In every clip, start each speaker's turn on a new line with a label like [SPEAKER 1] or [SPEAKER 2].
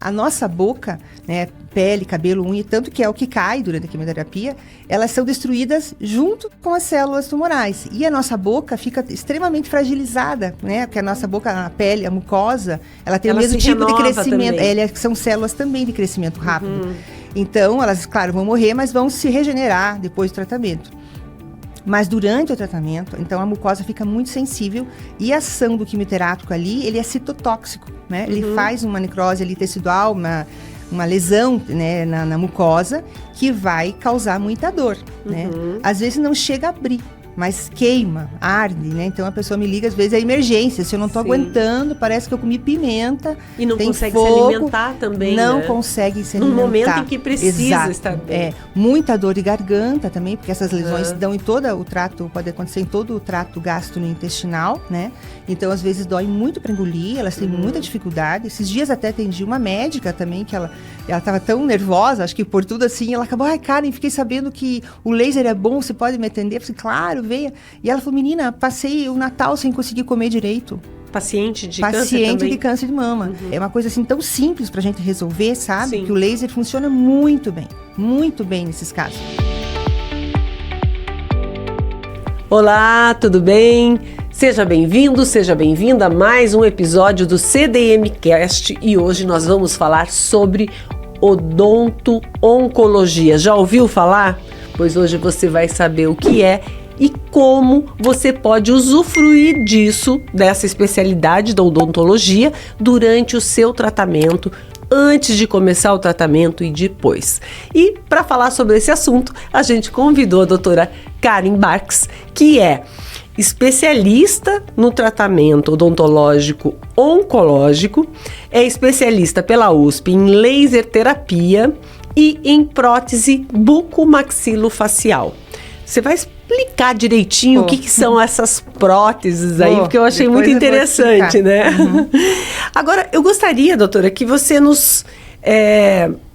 [SPEAKER 1] A nossa boca, né, pele, cabelo, unha, tanto que é o que cai durante a quimioterapia, elas são destruídas junto com as células tumorais. E a nossa boca fica extremamente fragilizada, né? Porque a nossa boca, a pele, a mucosa, ela tem o mesmo tipo de crescimento. São células também de crescimento rápido. Então, elas, claro, vão morrer, mas vão se regenerar depois do tratamento. Mas durante o tratamento, então a mucosa fica muito sensível e a ação do quimioterápico ali, ele é citotóxico, né? Ele faz uma necrose ali tecidual, uma lesão, né, na mucosa que vai causar muita dor, né? Às vezes não chega a abrir, mas queima, arde, né? Então a pessoa me liga, às vezes é emergência, se eu não tô aguentando, parece que eu comi pimenta.
[SPEAKER 2] E não consegue
[SPEAKER 1] fogo,
[SPEAKER 2] se alimentar também,
[SPEAKER 1] não
[SPEAKER 2] né?
[SPEAKER 1] consegue se alimentar.
[SPEAKER 2] No momento em que precisa estar bem.
[SPEAKER 1] Muita dor de garganta também, porque essas lesões dão em todo o trato, pode acontecer em todo o trato gastrointestinal, né? Então às vezes dói muito para engolir, elas têm muita dificuldade. Esses dias até atendi uma médica também, que ela estava tão nervosa, acho que por tudo assim, ela acabou, Karen, fiquei sabendo que o laser é bom, você pode me atender? Eu falei, claro, venha. E ela falou, menina, passei o Natal sem conseguir comer direito.
[SPEAKER 2] Paciente de câncer também?
[SPEAKER 1] De câncer de mama. É uma coisa assim tão simples pra gente resolver, sabe?
[SPEAKER 2] Sim.
[SPEAKER 1] Que o laser funciona muito bem nesses casos.
[SPEAKER 2] Olá, tudo bem? Seja bem-vindo, seja bem-vinda a mais um episódio do CDMcast e hoje nós vamos falar sobre odonto-oncologia. Já ouviu falar? Pois hoje você vai saber o que é e como você pode usufruir disso, dessa especialidade da odontologia, durante o seu tratamento, antes de começar o tratamento e depois. E para falar sobre esse assunto, a gente convidou a doutora Karen Barks, que é especialista no tratamento odontológico oncológico, é especialista pela USP em laser terapia e em prótese bucomaxilofacial. Você vai explicar direitinho o que são essas próteses aí, porque eu achei muito interessante, né? Agora, eu gostaria, doutora, que você nos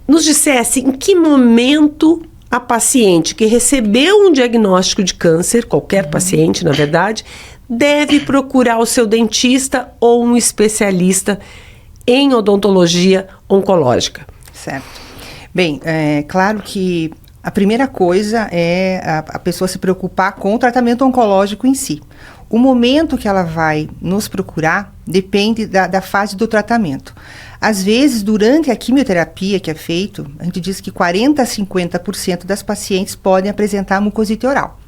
[SPEAKER 2] dissesse em que momento a paciente que recebeu um diagnóstico de câncer, qualquer paciente, na verdade, deve procurar o seu dentista ou um especialista em odontologia oncológica.
[SPEAKER 1] Certo. Bem, é claro que a primeira coisa é a pessoa se preocupar com o tratamento oncológico em si. O momento que ela vai nos procurar depende da fase do tratamento. Às vezes, durante a quimioterapia que é feito, a gente diz que 40% a 50% das pacientes podem apresentar mucosite oral.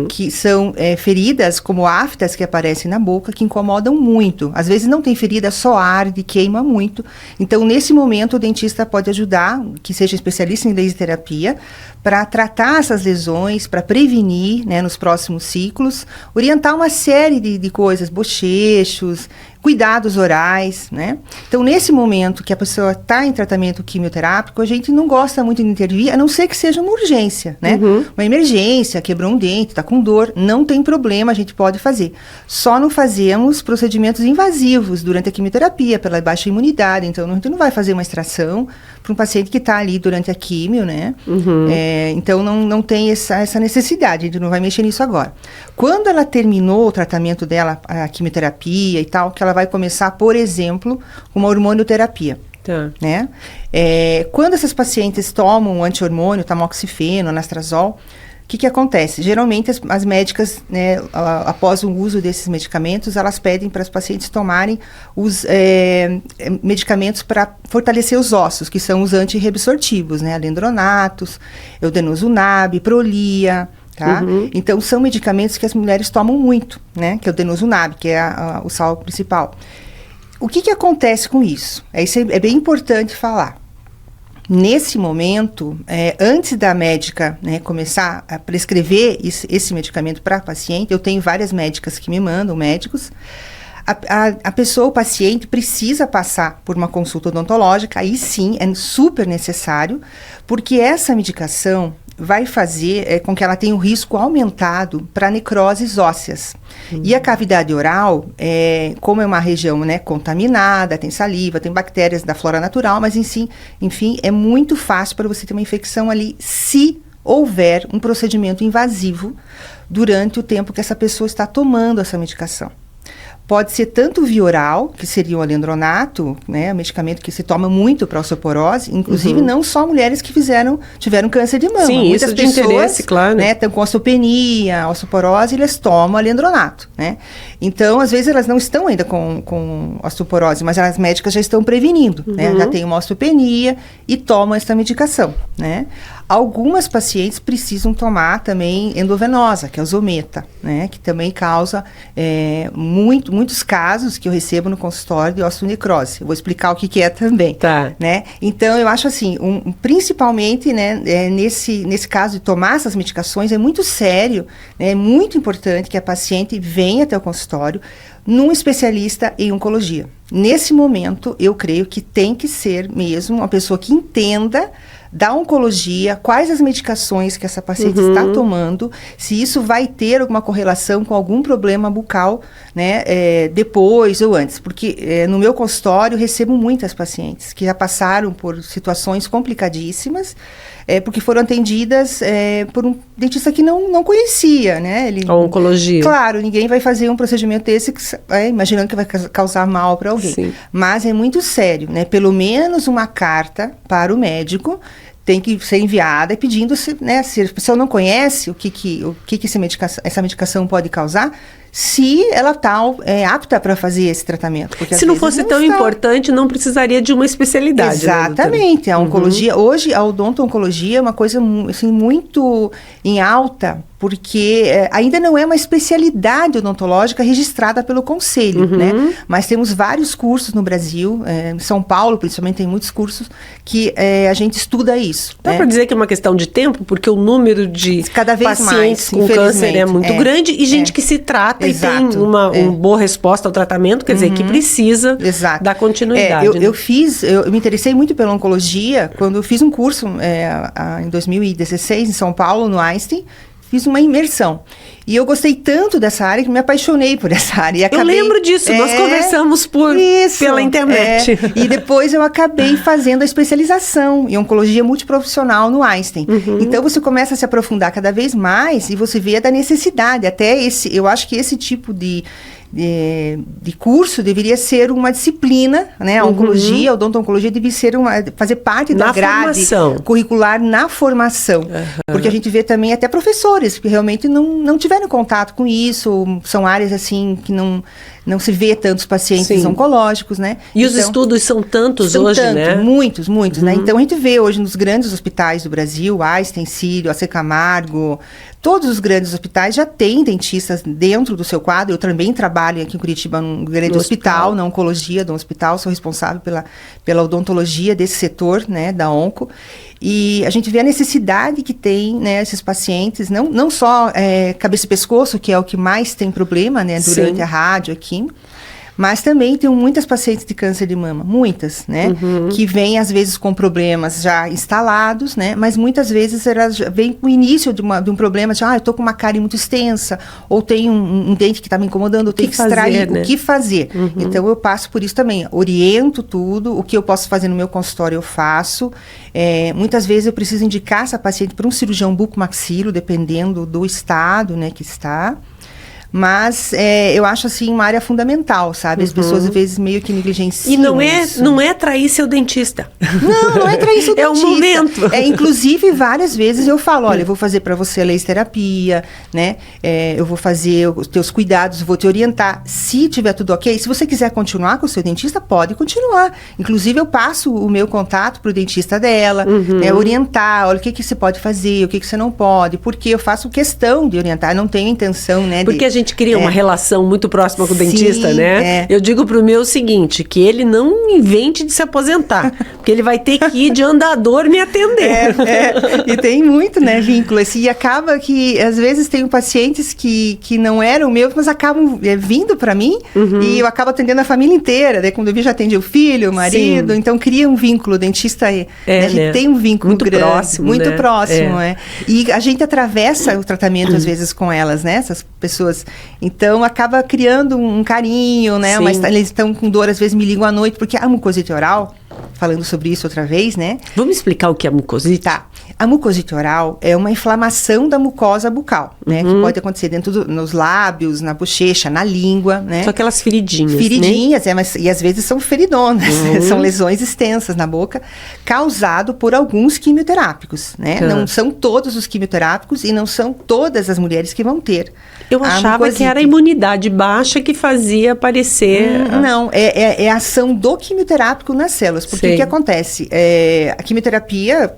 [SPEAKER 1] Que são feridas como aftas que aparecem na boca, que incomodam muito. Às vezes não tem ferida, só arde, queima muito. Então, nesse momento, o dentista pode ajudar, que seja especialista em laser terapia, para tratar essas lesões, para prevenir, né, nos próximos ciclos, orientar uma série de coisas, bochechos, cuidados orais, né? Então, nesse momento que a pessoa está em tratamento quimioterápico, a gente não gosta muito de intervir, a não ser que seja uma urgência, né? Uma emergência, quebrou um dente, está com dor, não tem problema, a gente pode fazer. Só não fazemos procedimentos invasivos durante a quimioterapia, pela baixa imunidade. Então, a gente não vai fazer uma extração para um paciente que está ali durante a quimio, né? Então, não tem essa necessidade, a gente não vai mexer nisso agora. Quando ela terminou o tratamento dela, a quimioterapia e tal, que ela vai começar, por exemplo, uma hormonioterapia. Né? Quando essas pacientes tomam anti-hormônio, tamoxifeno, anastrozol, o que acontece? Geralmente as médicas, né, após o uso desses medicamentos, elas pedem para as pacientes tomarem os medicamentos para fortalecer os ossos, que são os antirreabsortivos, né? Alendronatos, eudenosumab, Prolia, tá? Então, são medicamentos que as mulheres tomam muito, né? Que é o denosumab, que é o sal principal. O que acontece com isso? Isso é bem importante falar. Nesse momento, antes da médica, né, começar a prescrever esse medicamento para a paciente, eu tenho várias médicas que me mandam, médicos, a pessoa, o paciente, precisa passar por uma consulta odontológica, aí sim, é super necessário, porque essa medicação vai fazer com que ela tenha um risco aumentado para necroses ósseas. E a cavidade oral, como é uma região, né, contaminada, tem saliva, tem bactérias da flora natural, mas enfim, é muito fácil para você ter uma infecção ali, se houver um procedimento invasivo durante o tempo que essa pessoa está tomando essa medicação. Pode ser tanto via oral, que seria o alendronato, né, o medicamento que se toma muito para osteoporose, inclusive não só mulheres que tiveram câncer de mama.
[SPEAKER 2] Sim,
[SPEAKER 1] muitas
[SPEAKER 2] isso de
[SPEAKER 1] pessoas,
[SPEAKER 2] interesse, claro.
[SPEAKER 1] Né, estão com osteopenia, osteoporose, eles tomam alendronato, né? Então, às vezes elas não estão ainda com osteoporose, mas as médicas já estão prevenindo, né? Já tem uma osteopenia e tomam essa medicação, né? Algumas pacientes precisam tomar também endovenosa, que é o Zometa, né? Que também causa muitos casos que eu recebo no consultório de osteonecrose. Eu vou explicar o que é também.
[SPEAKER 2] Tá.
[SPEAKER 1] Né? Então, eu acho assim, principalmente, né, nesse caso de tomar essas medicações, é muito sério, né, é muito importante que a paciente venha até o consultório num especialista em oncologia. Nesse momento, eu creio que tem que ser mesmo uma pessoa que entenda da oncologia, quais as medicações que essa paciente está tomando, se isso vai ter alguma correlação com algum problema bucal, né, depois ou antes. Porque no meu consultório eu recebo muitas pacientes que já passaram por situações complicadíssimas, porque foram atendidas por um dentista que não conhecia, né?
[SPEAKER 2] A oncologia.
[SPEAKER 1] Claro, ninguém vai fazer um procedimento desse imaginando que vai causar mal para alguém.
[SPEAKER 2] Sim.
[SPEAKER 1] Mas é muito sério, né? Pelo menos uma carta para o médico tem que ser enviada pedindo né, se a pessoa não conhece o que essa medicação pode causar, se ela está apta para fazer esse tratamento. Porque,
[SPEAKER 2] se não fosse tão importante, não precisaria de uma especialidade.
[SPEAKER 1] Exatamente.
[SPEAKER 2] Né,
[SPEAKER 1] a oncologia, hoje a odonto-oncologia é uma coisa assim, muito em alta, porque ainda não é uma especialidade odontológica registrada pelo Conselho, né? Mas temos vários cursos no Brasil, em São Paulo, principalmente, tem muitos cursos que a gente estuda isso.
[SPEAKER 2] Dá para dizer que é uma questão de tempo, porque o número de
[SPEAKER 1] cada vez
[SPEAKER 2] pacientes
[SPEAKER 1] mais,
[SPEAKER 2] com câncer é muito grande e gente que se trata
[SPEAKER 1] Exato.
[SPEAKER 2] e tem uma boa resposta ao tratamento, quer dizer, que precisa dar continuidade.
[SPEAKER 1] Eu me interessei muito pela oncologia quando eu fiz um curso em 2016 em São Paulo, no Einstein. Fiz uma imersão. E eu gostei tanto dessa área que me apaixonei por essa área. E acabei,
[SPEAKER 2] eu lembro disso, nós conversamos pela internet.
[SPEAKER 1] E depois eu acabei fazendo a especialização em oncologia multiprofissional no Einstein. Então você começa a se aprofundar cada vez mais e você vê da necessidade. Eu acho que esse tipo de curso deveria ser uma disciplina, né? A oncologia, a odonto-oncologia deve fazer parte da grade curricular na formação. Porque a gente vê também até professores que realmente não tiveram contato com isso, são áreas assim que não se vê tantos pacientes oncológicos, né?
[SPEAKER 2] E os estudos são tantos hoje, né?
[SPEAKER 1] Muitos, né? Então a gente vê hoje nos grandes hospitais do Brasil, Einstein, Sírio, AC Camargo, todos os grandes hospitais já têm dentistas dentro do seu quadro. Eu também trabalho aqui em Curitiba num grande hospital, na oncologia do hospital, sou responsável pela odontologia desse setor, né, da onco. E a gente vê a necessidade que tem, né, esses pacientes, não só cabeça e pescoço, que é o que mais tem problema, né, durante a rádio aqui, mas também tem muitas pacientes de câncer de mama, muitas, né? Que vêm, às vezes, com problemas já instalados, né? Mas muitas vezes elas vêm com o início de um problema, eu tô com uma cárie muito extensa, ou tem um dente que está me incomodando, ou tenho que extrair, o que fazer. Então, eu passo por isso também, oriento tudo, o que eu posso fazer no meu consultório eu faço. Muitas vezes eu preciso indicar essa paciente para um cirurgião bucomaxilo, dependendo do estado, né, que está. Mas eu acho, assim, uma área fundamental, sabe? As pessoas, às vezes, meio que negligenciam
[SPEAKER 2] E não é trair seu dentista.
[SPEAKER 1] Não é trair seu dentista.
[SPEAKER 2] É o momento.
[SPEAKER 1] Inclusive, várias vezes eu falo, olha, eu vou fazer para você a laser terapia, né? Eu vou fazer os teus cuidados, vou te orientar. Se tiver tudo ok, se você quiser continuar com o seu dentista, pode continuar. Inclusive, eu passo o meu contato pro dentista dela, orientar, olha, o que você pode fazer, o que você não pode, porque eu faço questão de orientar, não tenho intenção, né?
[SPEAKER 2] Porque a gente cria uma relação muito próxima com o dentista, né? Eu digo pro meu o seguinte, que ele não invente de se aposentar, porque ele vai ter que ir de andador me atender.
[SPEAKER 1] E tem muito, né, vínculo, assim, e acaba que, às vezes, tenho pacientes que não eram meus, mas acabam vindo para mim, e eu acabo atendendo a família inteira, daí quando eu vi, já atendi o filho, o marido, então cria um vínculo, o dentista a gente tem um vínculo muito grande, próximo, muito próximo, e a gente atravessa o tratamento, às vezes, com elas, né, essas pessoas. Então, acaba criando um carinho, né? Mas eles estão com dor, às vezes me ligam à noite, porque a mucosite oral, falando sobre isso outra vez, né?
[SPEAKER 2] Vamos explicar o que é mucosite?
[SPEAKER 1] Tá. A mucosite oral é uma inflamação da mucosa bucal. né? Que pode acontecer nos lábios, na bochecha, na língua, né?
[SPEAKER 2] São aquelas feridinhas,
[SPEAKER 1] Feridinhas, né? E às vezes são feridonas, são lesões extensas na boca, causado por alguns quimioterápicos, né? Não são todos os quimioterápicos e não são todas as mulheres que vão ter.
[SPEAKER 2] Eu achava que era a imunidade baixa que fazia aparecer...
[SPEAKER 1] Não, é a ação do quimioterápico nas células. Porque o que acontece? A quimioterapia,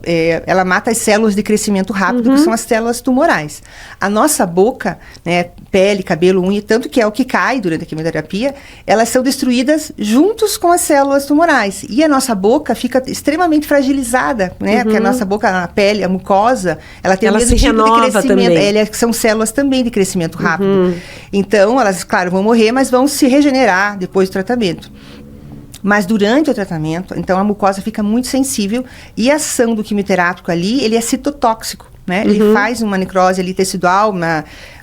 [SPEAKER 1] ela mata as células de crescimento rápido, que são as células tumorais. A nossa boca, né, pele, cabelo, unha, tanto que é o que cai durante a quimioterapia, elas são destruídas juntos com as células tumorais. E a nossa boca fica extremamente fragilizada, né? Porque a nossa boca, a pele, a mucosa, ela tem o mesmo tipo de crescimento. São células também de crescimento rápido. Então, elas, claro, vão morrer, mas vão se regenerar depois do tratamento. Mas durante o tratamento, então a mucosa fica muito sensível e a ação do quimioterápico ali, ele é citotóxico, né? Ele faz uma necrose ali tecidual,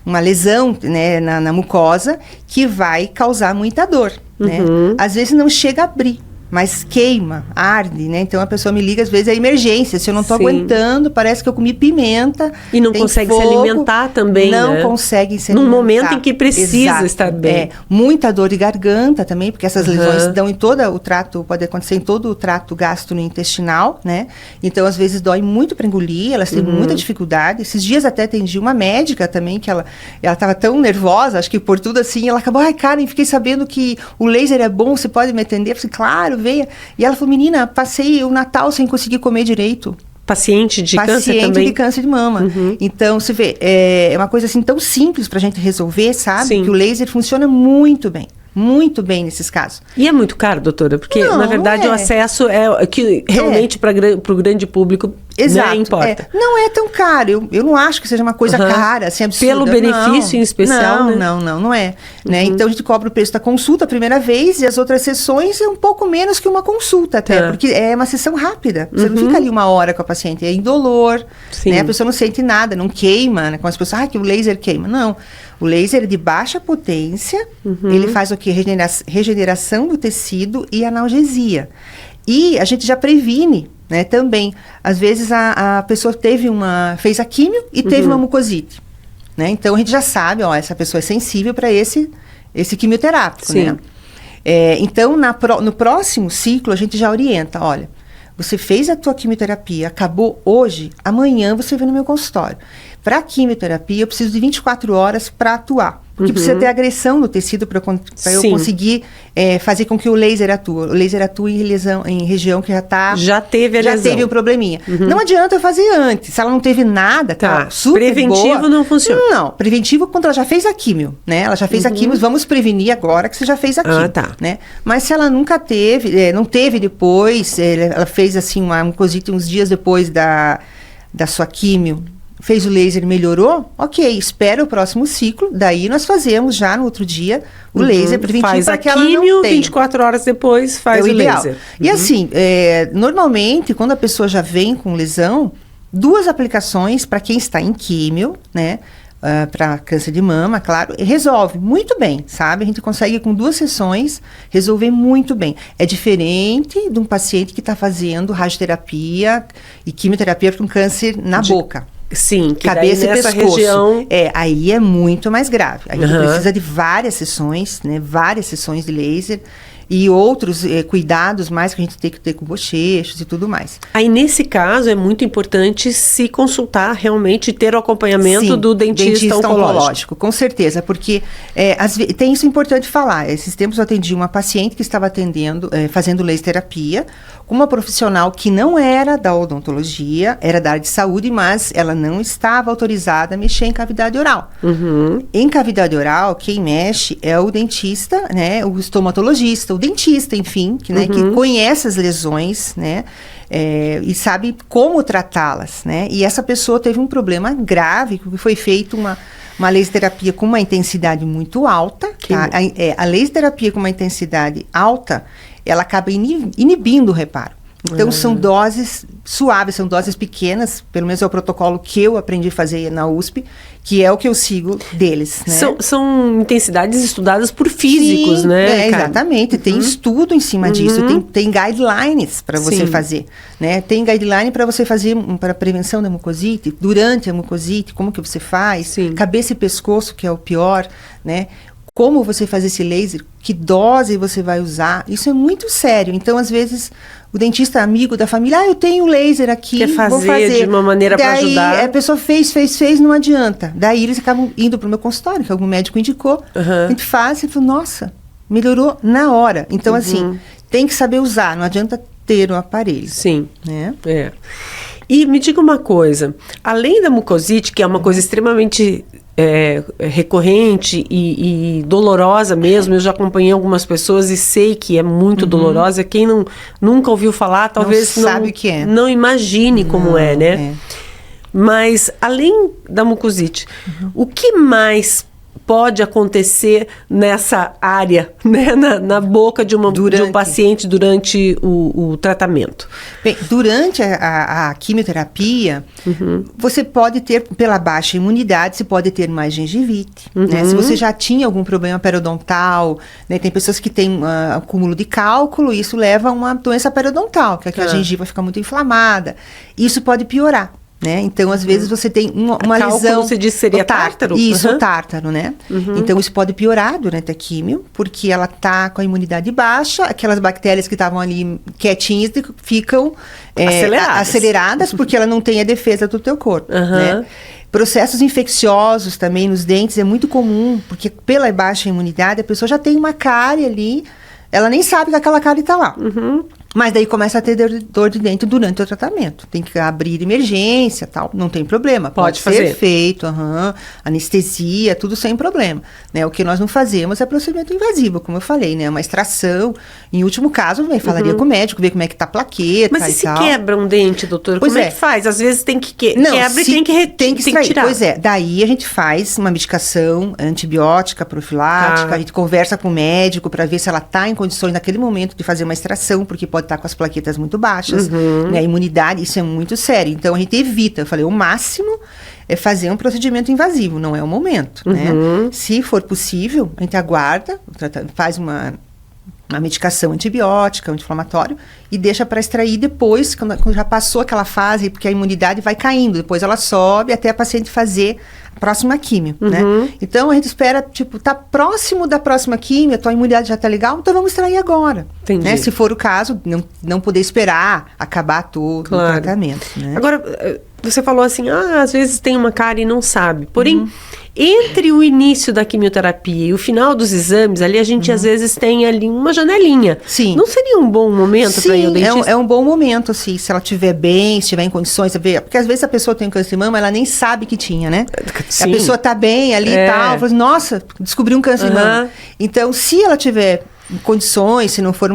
[SPEAKER 1] uma lesão, né, na mucosa que vai causar muita dor, né? Às vezes não chega a abrir, mas queima, arde, né? Então a pessoa me liga, às vezes é emergência. Se eu não estou aguentando, parece que eu comi pimenta.
[SPEAKER 2] E não consegue se alimentar também,
[SPEAKER 1] não consegue se alimentar.
[SPEAKER 2] Num momento em que precisa estar bem.
[SPEAKER 1] Muita dor de garganta também, porque essas lesões dão em todo o trato, pode acontecer em todo o trato gastrointestinal, né? Então, às vezes, dói muito para engolir, elas têm muita dificuldade. Esses dias até atendi uma médica também, que ela estava tão nervosa, acho que por tudo assim, ela acabou, Karen, fiquei sabendo que o laser é bom, você pode me atender? Eu falei, claro, veia. E ela falou, menina, passei o Natal sem conseguir comer direito.
[SPEAKER 2] Paciente de câncer também?
[SPEAKER 1] Paciente de câncer de mama. Então, você vê, é uma coisa assim tão simples pra gente resolver, sabe? Que o laser funciona muito bem nesses casos.
[SPEAKER 2] E é muito caro, doutora? Porque, na verdade, o acesso é que realmente para o grande público não importa.
[SPEAKER 1] Não é tão caro. Eu não acho que seja uma coisa cara, assim, absurda.
[SPEAKER 2] Pelo benefício em especial, né?
[SPEAKER 1] Não é. Né? Então, a gente cobra o preço da consulta a primeira vez e as outras sessões é um pouco menos que uma consulta até, porque é uma sessão rápida. Você não fica ali uma hora com a paciente, é indolor, né? A pessoa não sente nada, não queima, né? Como as pessoas, que o laser queima. Não. O laser é de baixa potência, ele faz o quê? Regeneração do tecido e analgesia. E a gente já previne, né, também. Às vezes a pessoa fez a químio e teve uma mucosite, né? Então a gente já sabe, essa pessoa é sensível para esse quimioterápico, né? Então no próximo ciclo a gente já orienta, olha, você fez a tua quimioterapia, acabou hoje, amanhã você vem no meu consultório. Para quimioterapia, eu preciso de 24 horas para atuar. Porque precisa ter agressão no tecido para eu conseguir fazer com que o laser atue. O laser atua em região que já teve a lesão. Já teve um probleminha. Não adianta eu fazer antes. Se ela não teve nada, tá super
[SPEAKER 2] preventivo
[SPEAKER 1] boa,
[SPEAKER 2] não funciona.
[SPEAKER 1] Não, preventivo quando ela já fez a químio, né? Ela já fez a químio, vamos prevenir agora que você já fez a químio, né? Mas se ela nunca teve, não teve depois, ela fez assim uma mucosite uns dias depois da sua químio, fez o laser e melhorou, ok, espera o próximo ciclo, daí nós fazemos já no outro dia o laser preventivo para que ela não tenha. Faz a químio,
[SPEAKER 2] 24 horas depois faz o laser.
[SPEAKER 1] E assim, normalmente, quando a pessoa já vem com lesão, 2 aplicações para quem está em químio, né, para câncer de mama, claro, resolve muito bem, sabe? A gente consegue com 2 sessões resolver muito bem. É diferente de um paciente que está fazendo radioterapia e quimioterapia para um câncer na boca.
[SPEAKER 2] Sim, que
[SPEAKER 1] cabeça
[SPEAKER 2] daí nessa
[SPEAKER 1] e pescoço.
[SPEAKER 2] Região...
[SPEAKER 1] Aí é muito mais grave. Aí precisa de várias sessões, né? Várias sessões de laser e outros cuidados mais que a gente tem que ter com bochechos e tudo mais.
[SPEAKER 2] Aí, nesse caso, é muito importante se consultar realmente e ter o acompanhamento do dentista oncológico.
[SPEAKER 1] Com certeza, porque tem isso importante falar. Esses tempos eu atendi uma paciente que estava fazendo laser terapia com uma profissional que não era da odontologia, era da área de saúde, mas ela não estava autorizada a mexer em cavidade oral. Em cavidade oral, quem mexe é o dentista, né, o estomatologista, o dentista, enfim, que conhece as lesões, né, e sabe como tratá-las, né, e essa pessoa teve um problema grave, porque foi feita uma laser terapia com uma intensidade muito alta. A laser terapia com uma intensidade alta, ela acaba inibindo o reparo. Então, são doses suaves, são doses pequenas, pelo menos é o protocolo que eu aprendi a fazer na USP, que é o que eu sigo deles, né?
[SPEAKER 2] São intensidades estudadas por físicos,
[SPEAKER 1] Sim,
[SPEAKER 2] né?
[SPEAKER 1] Exatamente, tem estudo em cima disso, tem guidelines para você fazer, né? Tem guideline para você fazer para prevenção da mucosite, durante a mucosite, como que você faz, cabeça e pescoço, que é o pior, né? Como você faz esse laser, que dose você vai usar, isso é muito sério. Então, às vezes, o dentista amigo da família, eu tenho laser aqui,
[SPEAKER 2] quer fazer,
[SPEAKER 1] vou fazer
[SPEAKER 2] de uma maneira para ajudar.
[SPEAKER 1] Daí a pessoa fez, não adianta. Daí eles acabam indo para o meu consultório, que algum médico indicou. A gente faz e fala, nossa, melhorou na hora. Então, assim, tem que saber usar, não adianta ter um aparelho.
[SPEAKER 2] Sim.
[SPEAKER 1] Né?
[SPEAKER 2] E me diga uma coisa, além da mucosite, que é uma coisa extremamente recorrente e dolorosa mesmo, eu já acompanhei algumas pessoas e sei que é muito dolorosa. Quem nunca ouviu falar, talvez
[SPEAKER 1] não sabe o que é.
[SPEAKER 2] Não imagine como é, né? Mas, além da mucosite, o que mais pode acontecer nessa área, né, na boca de um paciente durante o tratamento?
[SPEAKER 1] Bem, durante a quimioterapia, você pode ter, pela baixa imunidade, você pode ter mais gengivite, né? Se você já tinha algum problema periodontal, né? Tem pessoas que têm acúmulo de cálculo, e isso leva a uma doença periodontal, que é que a gengiva fica muito inflamada. Isso pode piorar. Né? Então, às vezes, você tem uma lesão...
[SPEAKER 2] Você disse que seria tártaro?
[SPEAKER 1] Isso, o tártaro, né? Então, isso pode piorar durante a químio, porque ela tá com a imunidade baixa, aquelas bactérias que estavam ali quietinhas ficam aceleradas porque ela não tem a defesa do teu corpo, né? Processos infecciosos também nos dentes é muito comum, porque pela baixa imunidade, a pessoa já tem uma cárie ali, ela nem sabe que aquela cárie está lá. Mas daí começa a ter dor de dente durante o tratamento. Tem que abrir emergência, tal. Não tem problema. Pode ser feito, anestesia, tudo sem problema. Né? O que nós não fazemos é procedimento invasivo, como eu falei, né? Uma extração. Em último caso, eu falaria com o médico, ver como é que tá a plaqueta.
[SPEAKER 2] Mas e se quebra um dente, doutor?
[SPEAKER 1] Pois
[SPEAKER 2] como é que faz? Às vezes tem que quebra e tem que
[SPEAKER 1] extrair.
[SPEAKER 2] Tirar.
[SPEAKER 1] Pois é, daí a gente faz uma medicação antibiótica, profilática, a gente conversa com o médico para ver se ela tá em condições naquele momento de fazer uma extração, porque pode estar com as plaquetas muito baixas, né? A imunidade, isso é muito sério. Então, a gente evita, eu falei, o máximo é fazer um procedimento invasivo, não é o momento, né? Se for possível, a gente aguarda, faz uma medicação antibiótica, anti-inflamatório, e deixa para extrair depois, quando já passou aquela fase, porque a imunidade vai caindo, depois ela sobe até a paciente fazer a próxima químio, né? Então, a gente espera, tá próximo da próxima químio, a tua imunidade já tá legal, então vamos extrair agora.
[SPEAKER 2] Entendi.
[SPEAKER 1] Né? Se for o caso, não poder esperar acabar todo o tratamento, né?
[SPEAKER 2] Agora, você falou assim, às vezes tem uma cárie e não sabe. Porém, entre o início da quimioterapia e o final dos exames, ali a gente às vezes tem ali uma janelinha.
[SPEAKER 1] Sim.
[SPEAKER 2] Não seria um bom momento para ir ao dentista?
[SPEAKER 1] É um bom momento, assim, se ela estiver bem, se estiver em condições, porque às vezes a pessoa tem um câncer de mama, ela nem sabe que tinha, né?
[SPEAKER 2] Sim.
[SPEAKER 1] A pessoa tá bem ali e tal, fala assim, nossa, descobri um câncer de mama. Então, se ela tiver condições, se não for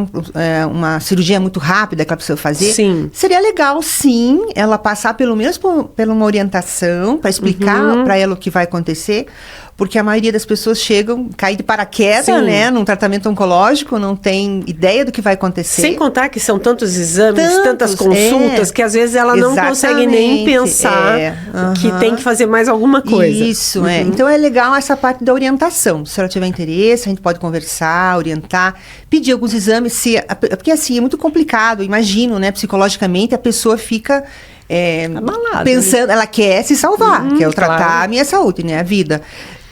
[SPEAKER 1] uma cirurgia muito rápida que ela precisa fazer, seria legal, sim, ela passar pelo menos por uma orientação para explicar para ela o que vai acontecer, porque a maioria das pessoas chegam, caem de paraquedas, né, num tratamento oncológico, não tem ideia do que vai acontecer.
[SPEAKER 2] Sem contar que são tantos exames, tantas consultas, que às vezes ela não consegue nem pensar que tem que fazer mais alguma coisa.
[SPEAKER 1] Isso, Então é legal essa parte da orientação. Se ela tiver interesse, a gente pode conversar, orientar, pedir alguns exames, porque assim, é muito complicado, imagino, né, psicologicamente a pessoa fica...
[SPEAKER 2] abalada,
[SPEAKER 1] pensando, ela quer se salvar, quer tratar a minha saúde, né, a vida.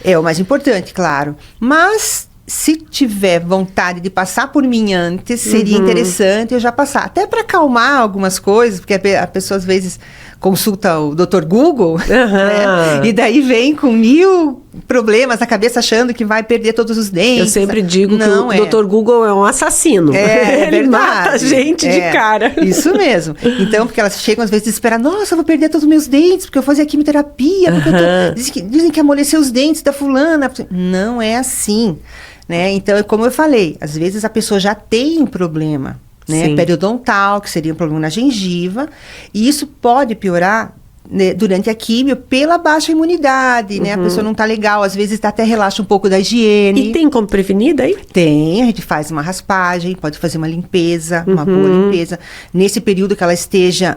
[SPEAKER 1] É o mais importante, claro. Mas, se tiver vontade de passar por mim antes, seria interessante eu já passar. Até para acalmar algumas coisas, porque a pessoa às vezes consulta o Dr. Google, né? E daí vem com 1000 problemas na cabeça achando que vai perder todos os dentes.
[SPEAKER 2] Eu sempre digo que o Dr. Google é um assassino. Ele mata a gente de cara.
[SPEAKER 1] Isso mesmo. Então, porque elas chegam às vezes desesperadas, nossa, eu vou perder todos os meus dentes, porque eu vou fazer a quimioterapia, porque dizem que amoleceu os dentes da fulana. Não é assim, né? Então, como eu falei, às vezes a pessoa já tem um problema, né, periodontal, que seria um problema na gengiva, e isso pode piorar né, durante a químio pela baixa imunidade, né? A pessoa não tá legal, às vezes até relaxa um pouco da higiene.
[SPEAKER 2] E tem como prevenir daí?
[SPEAKER 1] Tem, a gente faz uma raspagem, pode fazer uma limpeza, uma boa limpeza. Nesse período que ela esteja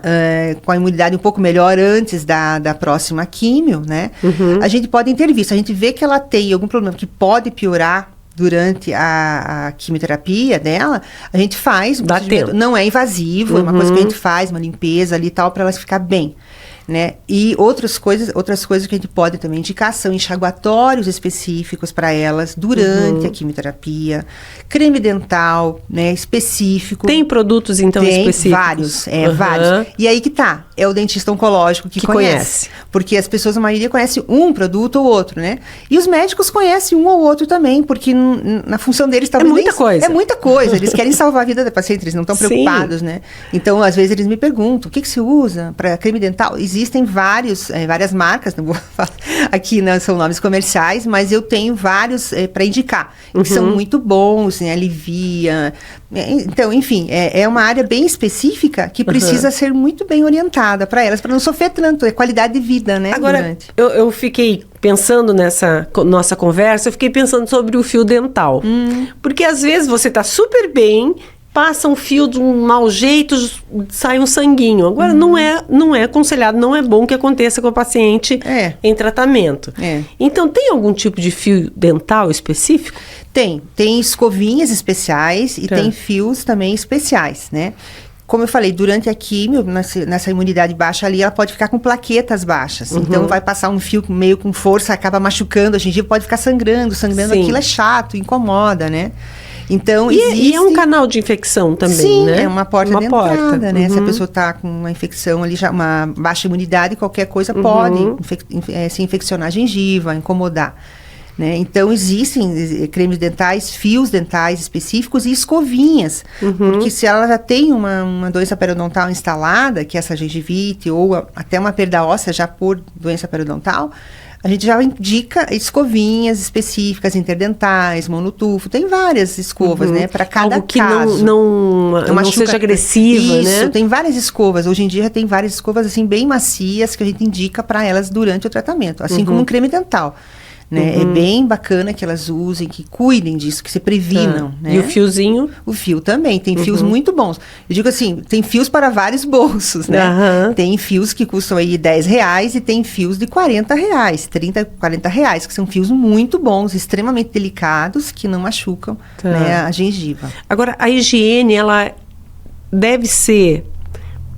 [SPEAKER 1] com a imunidade um pouco melhor antes da próxima químio, né? A gente pode intervir. Se a gente vê que ela tem algum problema que pode piorar durante a quimioterapia dela, a gente faz.
[SPEAKER 2] Dá tempo.
[SPEAKER 1] Não é invasivo, é uma coisa que a gente faz, uma limpeza ali e tal, para ela ficar bem. Né? E outras coisas que a gente pode também indicar são enxaguatórios específicos para elas durante a quimioterapia, creme dental, né, específico.
[SPEAKER 2] Tem produtos, então,
[SPEAKER 1] tem
[SPEAKER 2] específicos?
[SPEAKER 1] Vários. E aí que tá, é o dentista oncológico que conhece. Porque as pessoas, a maioria, conhece um produto ou outro, né? E os médicos conhecem um ou outro também, porque na função deles talvez... É muita coisa. Eles querem salvar a vida da paciente, eles não estão preocupados, né? Então, às vezes, eles me perguntam, o que você usa para creme dental? Existem várias marcas, não vou falar aqui, não são nomes comerciais, mas eu tenho vários para indicar, que são muito bons, né, alivia. Então, enfim, é uma área bem específica que precisa ser muito bem orientada para elas, para não sofrer tanto, é qualidade de vida, né?
[SPEAKER 2] Agora, eu fiquei pensando nessa nossa conversa, eu fiquei pensando sobre o fio dental. Porque às vezes você tá super bem, passa um fio de um mau jeito, sai um sanguinho. Agora, não é aconselhado, não é bom que aconteça com o paciente em tratamento. Então, tem algum tipo de fio dental específico?
[SPEAKER 1] Tem escovinhas especiais e tem fios também especiais, né? Como eu falei, durante a químio, nessa imunidade baixa ali, ela pode ficar com plaquetas baixas. Então, vai passar um fio meio com força, acaba machucando, a gengiva pode ficar sangrando, aquilo é chato, incomoda, né? Então,
[SPEAKER 2] e é um canal de infecção também, né?
[SPEAKER 1] Sim, é uma porta de entrada, né? Se a pessoa está com uma infecção ali, já uma baixa imunidade, qualquer coisa pode se infeccionar a gengiva, incomodar. Né? Então, existem cremes dentais, fios dentais específicos e escovinhas. Porque se ela já tem uma doença periodontal instalada, que é essa gengivite, ou até uma perda óssea já por doença periodontal, a gente já indica escovinhas específicas, interdentais, monotufo. Tem várias escovas, né? Para cada
[SPEAKER 2] algo que
[SPEAKER 1] caso.
[SPEAKER 2] não seja agressiva, né?
[SPEAKER 1] Isso, tem várias escovas. Hoje em dia já tem várias escovas, assim, bem macias, que a gente indica para elas durante o tratamento. Assim como um creme dental. Né? É bem bacana que elas usem, que cuidem disso, que se previnam. Né?
[SPEAKER 2] E o fiozinho?
[SPEAKER 1] O fio também, tem fios muito bons. Eu digo assim, tem fios para vários bolsos, né? Tem fios que custam aí R$10 e tem fios de R$40, R$30, R$40, que são fios muito bons, extremamente delicados, que não machucam né, a gengiva.
[SPEAKER 2] Agora, a higiene, ela deve ser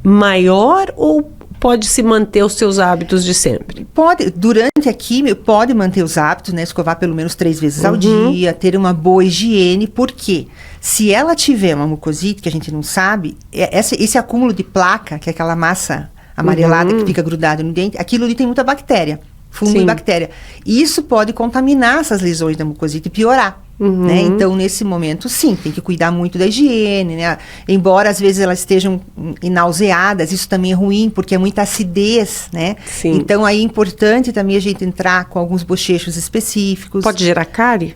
[SPEAKER 2] maior ou pode-se manter os seus hábitos de sempre?
[SPEAKER 1] Pode, durante a químio, pode manter os hábitos, né? Escovar pelo menos 3 vezes ao dia, ter uma boa higiene, porque se ela tiver uma mucosite, que a gente não sabe, esse acúmulo de placa, que é aquela massa amarelada que fica grudada no dente, aquilo ali tem muita bactéria, fungo e bactéria. Isso pode contaminar essas lesões da mucosite e piorar. Né? Então, nesse momento, sim, tem que cuidar muito da higiene, né? Embora, às vezes, elas estejam nauseadas, isso também é ruim, porque é muita acidez, né?
[SPEAKER 2] Sim.
[SPEAKER 1] Então, aí é importante também a gente entrar com alguns bochechos específicos.
[SPEAKER 2] Pode gerar cárie?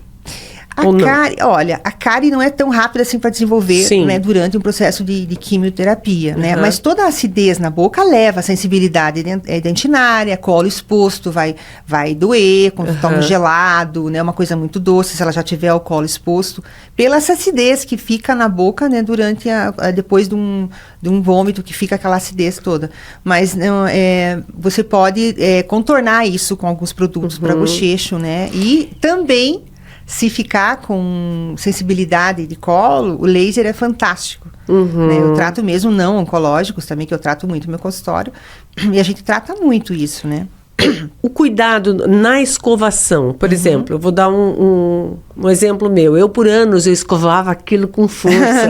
[SPEAKER 1] A cárie não é tão rápida assim para desenvolver, né, durante um processo de quimioterapia, né? Mas toda a acidez na boca leva a sensibilidade dentinária, colo exposto, vai doer quando toma gelado, né? Uma coisa muito doce se ela já tiver o colo exposto, pela essa acidez que fica na boca, né? Durante depois de um vômito que fica aquela acidez toda. Mas você pode contornar isso com alguns produtos para bochecho, né? E também se ficar com sensibilidade de colo, o laser é fantástico. Né? Eu trato mesmo não oncológicos também, que eu trato muito no meu consultório. E a gente trata muito isso, né?
[SPEAKER 2] O cuidado na escovação, por exemplo, eu vou dar um exemplo meu. Eu, por anos, eu escovava aquilo com força.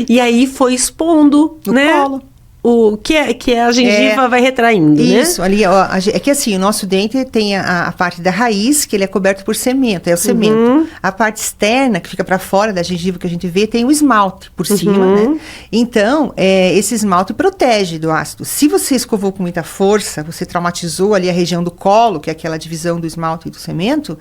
[SPEAKER 2] E aí foi expondo,
[SPEAKER 1] no colo.
[SPEAKER 2] O que é a gengiva vai retraindo, né?
[SPEAKER 1] Isso, ali, ó, é que assim, o nosso dente tem a parte da raiz, que ele é coberto por cemento, é o cemento. A parte externa, que fica para fora da gengiva que a gente vê, tem o esmalte por cima, né? Então, esse esmalte protege do ácido. Se você escovou com muita força, você traumatizou ali a região do colo, que é aquela divisão do esmalte e do cemento,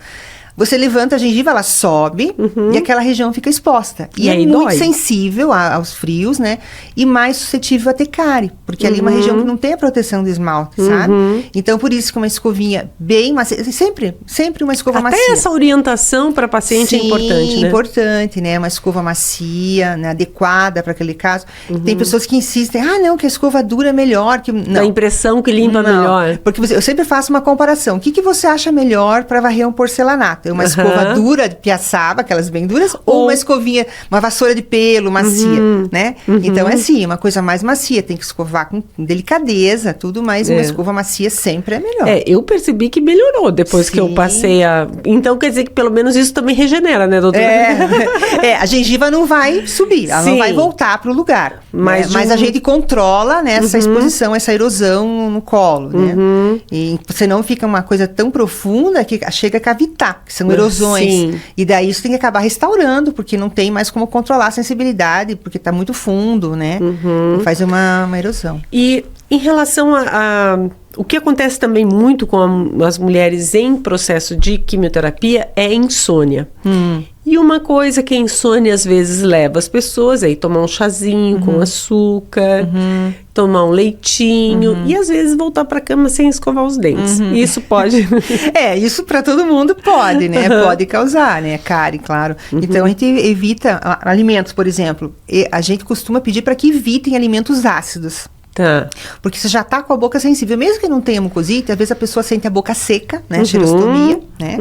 [SPEAKER 1] Você levanta a gengiva, ela sobe e aquela região fica exposta. E é
[SPEAKER 2] aí
[SPEAKER 1] muito
[SPEAKER 2] dói.
[SPEAKER 1] sensível aos frios, né? E mais suscetível a ter cárie. Porque ali é uma região que não tem a proteção do esmalte, sabe? Então, por isso que uma escovinha bem macia... Sempre uma escova
[SPEAKER 2] Até
[SPEAKER 1] macia.
[SPEAKER 2] essa orientação para paciente é importante, né?
[SPEAKER 1] Importante, né? Uma escova macia, né? Adequada para aquele caso. Tem pessoas que insistem, não, que a escova dura é melhor. Que...
[SPEAKER 2] Dá a impressão que limpa
[SPEAKER 1] Não,
[SPEAKER 2] melhor.
[SPEAKER 1] porque eu sempre faço uma comparação. O que você acha melhor para varrer um porcelanato? É uma escova dura de piaçaba, aquelas bem duras, ou uma escovinha, uma vassoura de pelo macia, né? Então é assim, uma coisa mais macia, tem que escovar com delicadeza, tudo, mas uma escova macia sempre é melhor.
[SPEAKER 2] Eu percebi que melhorou depois que eu passei a... Então quer dizer que pelo menos isso também regenera, né, doutora?
[SPEAKER 1] A gengiva não vai subir, ela não vai voltar para o lugar. Mas a gente controla, né, essa exposição, essa erosão no colo, né? E senão fica uma coisa tão profunda que chega a cavitar, que são erosões.
[SPEAKER 2] Sim.
[SPEAKER 1] E daí isso tem que acabar restaurando, porque não tem mais como controlar a sensibilidade, porque está muito fundo, né? E faz uma erosão.
[SPEAKER 2] E em relação a o que acontece também muito com as mulheres em processo de quimioterapia é a insônia. E uma coisa que a insônia às vezes leva as pessoas é ir tomar um chazinho com açúcar, tomar um leitinho e às vezes voltar para a cama sem escovar os dentes. Isso pode...
[SPEAKER 1] Isso para todo mundo pode, né? Pode causar, né? Cárie, claro. Então a gente evita alimentos, por exemplo. A gente costuma pedir para que evitem alimentos ácidos.
[SPEAKER 2] Tá.
[SPEAKER 1] Porque você já tá com a boca sensível. Mesmo que não tenha mucosite, às vezes a pessoa sente a boca seca, né? Xerostomia, né?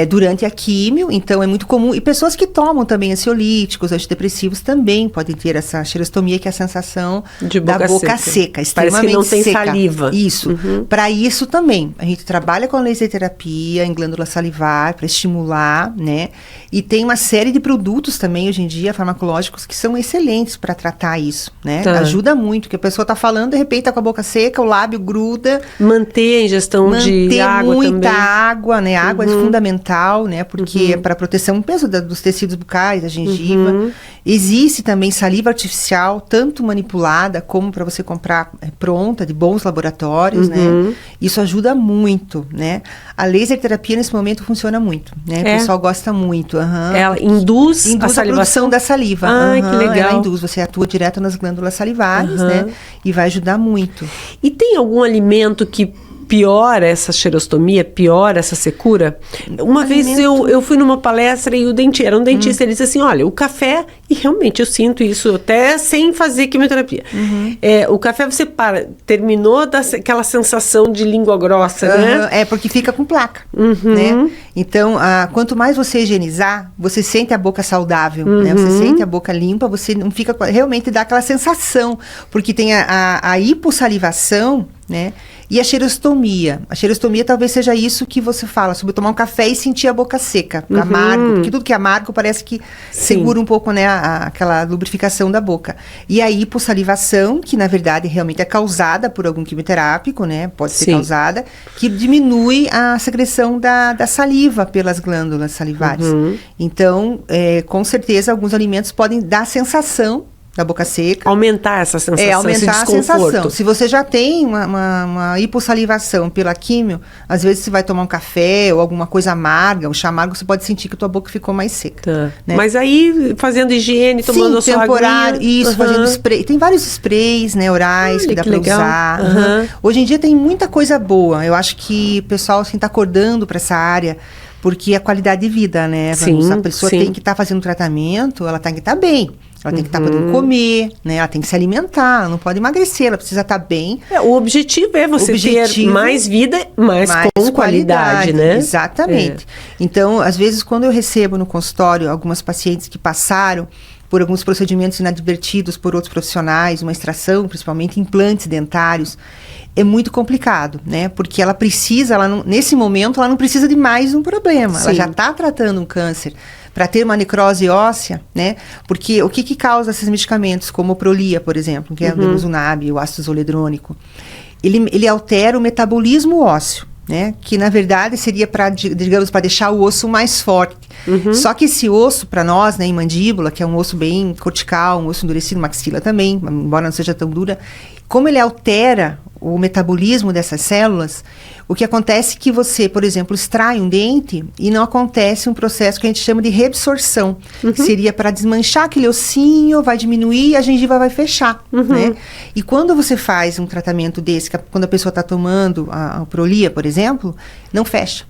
[SPEAKER 1] Durante a químio, então é muito comum. E pessoas que tomam também ansiolíticos, antidepressivos também podem ter essa xerostomia, que é a sensação da boca seca, extremamente
[SPEAKER 2] parece que não tem
[SPEAKER 1] seca.
[SPEAKER 2] saliva.
[SPEAKER 1] Isso. Para isso também, a gente trabalha com a laser terapia em glândula salivar para estimular, né? E tem uma série de produtos também hoje em dia, farmacológicos, que são excelentes para tratar isso, né?
[SPEAKER 2] Tá.
[SPEAKER 1] Ajuda muito, que a pessoa tá falando, de repente tá com a boca seca, o lábio gruda.
[SPEAKER 2] Manter a ingestão de água
[SPEAKER 1] muita
[SPEAKER 2] também.
[SPEAKER 1] água, né? Água é fundamental, né? Porque é para proteção do peso dos tecidos bucais, da gengiva. Existe também saliva artificial, tanto manipulada como para você comprar pronta, de bons laboratórios, né? Isso ajuda muito, né? A laser terapia nesse momento funciona muito, né? O pessoal gosta muito.
[SPEAKER 2] Ela induz a salivação?
[SPEAKER 1] Produção da saliva.
[SPEAKER 2] Que legal.
[SPEAKER 1] Ela induz, você atua direto nas glândulas salivares, né? E vai ajudar muito.
[SPEAKER 2] E tem algum alimento que piora essa xerostomia, piora essa secura? Uma vez eu fui numa palestra e era um dentista, ele disse assim, olha, o café, e realmente eu sinto isso até sem fazer quimioterapia. O café você terminou daquela sensação de língua grossa, né?
[SPEAKER 1] É, porque fica com placa, né? Então, quanto mais você higienizar, você sente a boca saudável, né? Você sente a boca limpa, você não fica... Realmente dá aquela sensação, porque tem a hipossalivação, né? E a xerostomia. A xerostomia talvez seja isso que você fala, sobre tomar um café e sentir a boca seca, amargo. Porque tudo que é amargo parece que segura um pouco, né, aquela lubrificação da boca. E a hipossalivação, que na verdade realmente é causada por algum quimioterápico, né? Pode ser causada, que diminui a secreção da saliva pelas glândulas salivares. Então, com certeza, alguns alimentos podem dar sensação da boca seca.
[SPEAKER 2] Aumentar essa sensação,
[SPEAKER 1] aumentar a sensação. Se você já tem uma hipossalivação pela químio, às vezes você vai tomar um café ou alguma coisa amarga, um chá amargo, você pode sentir que a tua boca ficou mais seca. Né?
[SPEAKER 2] Mas aí, fazendo higiene, tomando a sua
[SPEAKER 1] temporário, isso, fazendo spray. Tem vários sprays, né, orais, que dá pra usar. Hoje em dia tem muita coisa boa. Eu acho que o pessoal, assim, tá acordando pra essa área, porque a qualidade de vida, né? A pessoa tem que estar fazendo tratamento, ela tem que estar bem. Ela tem que estar podendo comer, né? Ela tem que se alimentar, ela não pode emagrecer, ela precisa estar bem.
[SPEAKER 2] O objetivo é você ter mais vida, mas com qualidade, né?
[SPEAKER 1] Exatamente. Então, às vezes, quando eu recebo no consultório algumas pacientes que passaram por alguns procedimentos inadvertidos por outros profissionais, uma extração, principalmente implantes dentários, é muito complicado, né? Porque ela precisa, nesse momento, ela não precisa de mais um problema. Ela já está tratando um câncer. Para ter uma necrose óssea, né? Porque o que causa esses medicamentos, como o Prolia, por exemplo, que é o denosumab, o ácido zoledrônico, ele altera o metabolismo ósseo, né? Que na verdade seria para, digamos, para deixar o osso mais forte. Só que esse osso, para nós, né, em mandíbula, que é um osso bem cortical, um osso endurecido, maxila também, embora não seja tão dura, como ele altera o metabolismo dessas células, o que acontece é que você, por exemplo, extrai um dente e não acontece um processo que a gente chama de reabsorção. Que seria para desmanchar aquele ossinho, vai diminuir e a gengiva vai fechar, né? E quando você faz um tratamento desse, quando a pessoa está tomando a Prolia, por exemplo, não fecha.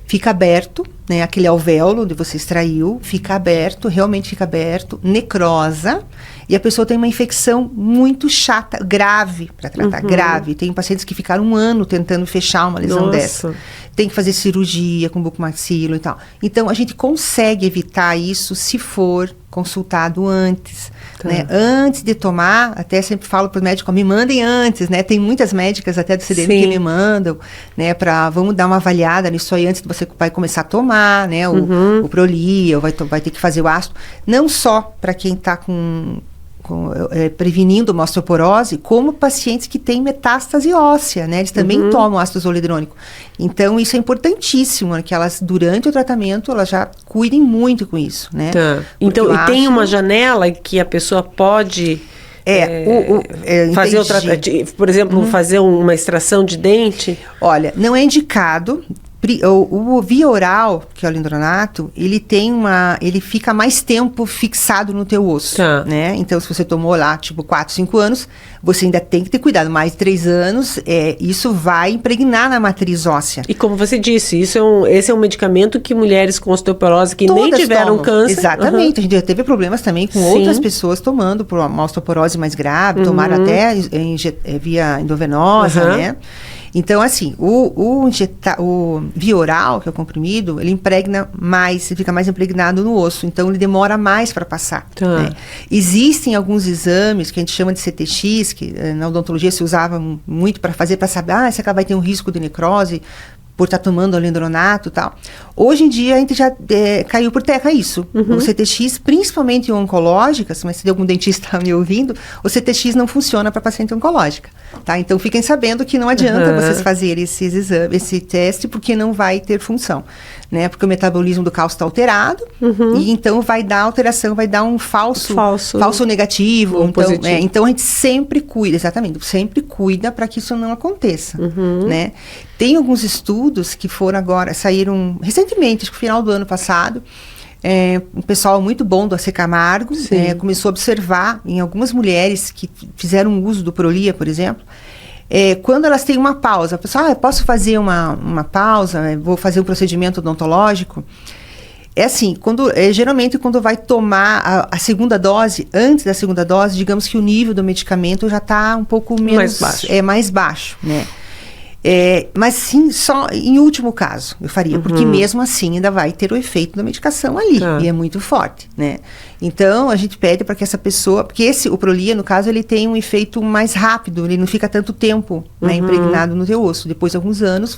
[SPEAKER 1] Fica aberto, né? Aquele alvéolo onde você extraiu, fica aberto, realmente fica aberto, necrosa, e a pessoa tem uma infecção muito chata, grave para tratar, grave. Tem pacientes que ficaram 1 ano tentando fechar uma lesão dessa. Tem que fazer cirurgia com bucomaxilo e tal. Então, a gente consegue evitar isso se for consultado antes, né? Antes de tomar, até sempre falo para os médicos, me mandem antes, né? Tem muitas médicas até do CDM que me mandam, né? Vamos dar uma avaliada nisso aí antes de você vai começar a tomar, né? O Prolia, ou vai ter que fazer o ácido. Não só para quem está prevenindo uma osteoporose, como pacientes que têm metástase óssea, né? Eles também tomam ácido zoledrônico. Então, isso é importantíssimo, né? Que elas, durante o tratamento, elas já cuidem muito com isso, né?
[SPEAKER 2] Então, e tem uma janela que a pessoa pode... fazer por exemplo, fazer uma extração de dente?
[SPEAKER 1] Olha, não é indicado. O via oral, que é o alendronato, ele fica mais tempo fixado no teu osso, né? Então, se você tomou lá, 4, 5 anos, você ainda tem que ter cuidado. Mais de 3 anos, isso vai impregnar na matriz óssea.
[SPEAKER 2] E como você disse, esse é um medicamento que mulheres com osteoporose que nem tiveram câncer...
[SPEAKER 1] Exatamente. A gente já teve problemas também com outras pessoas tomando por uma osteoporose mais grave, tomaram até via endovenosa, né? Então, assim, o via oral, que é o comprimido, ele impregna mais, ele fica mais impregnado no osso, então ele demora mais para passar. Né? Existem alguns exames que a gente chama de CTX, que na odontologia se usava muito para saber, se ela vai ter um risco de necrose por estar tomando alendronato e tal. Hoje em dia, a gente já caiu por terra isso. O CTX, principalmente em oncológicas, mas se tem algum dentista me ouvindo, o CTX não funciona para paciente oncológica, tá? Então, fiquem sabendo que não adianta vocês fazerem esse teste, porque não vai ter função, né? Porque o metabolismo do cálcio está alterado, e então vai dar alteração, vai dar um falso negativo. Então, a gente sempre cuida, sempre cuida para que isso não aconteça, né? Tem alguns estudos que saíram recentemente, acho que no final do ano passado, um pessoal muito bom do AC Camargo começou a observar em algumas mulheres que fizeram uso do Prolia, por exemplo, quando elas têm uma pausa, a pessoa, posso fazer uma pausa, vou fazer um procedimento odontológico. É assim, geralmente quando vai tomar a segunda dose, antes da segunda dose, digamos que o nível do medicamento já está um pouco menos... mais baixo, né? Mas sim, só em último caso eu faria, porque mesmo assim ainda vai ter o efeito da medicação ali, e é muito forte, né? Então, a gente pede para que essa pessoa, porque o Prolia, no caso, ele tem um efeito mais rápido, ele não fica tanto tempo, né, impregnado no teu osso. Depois de alguns anos,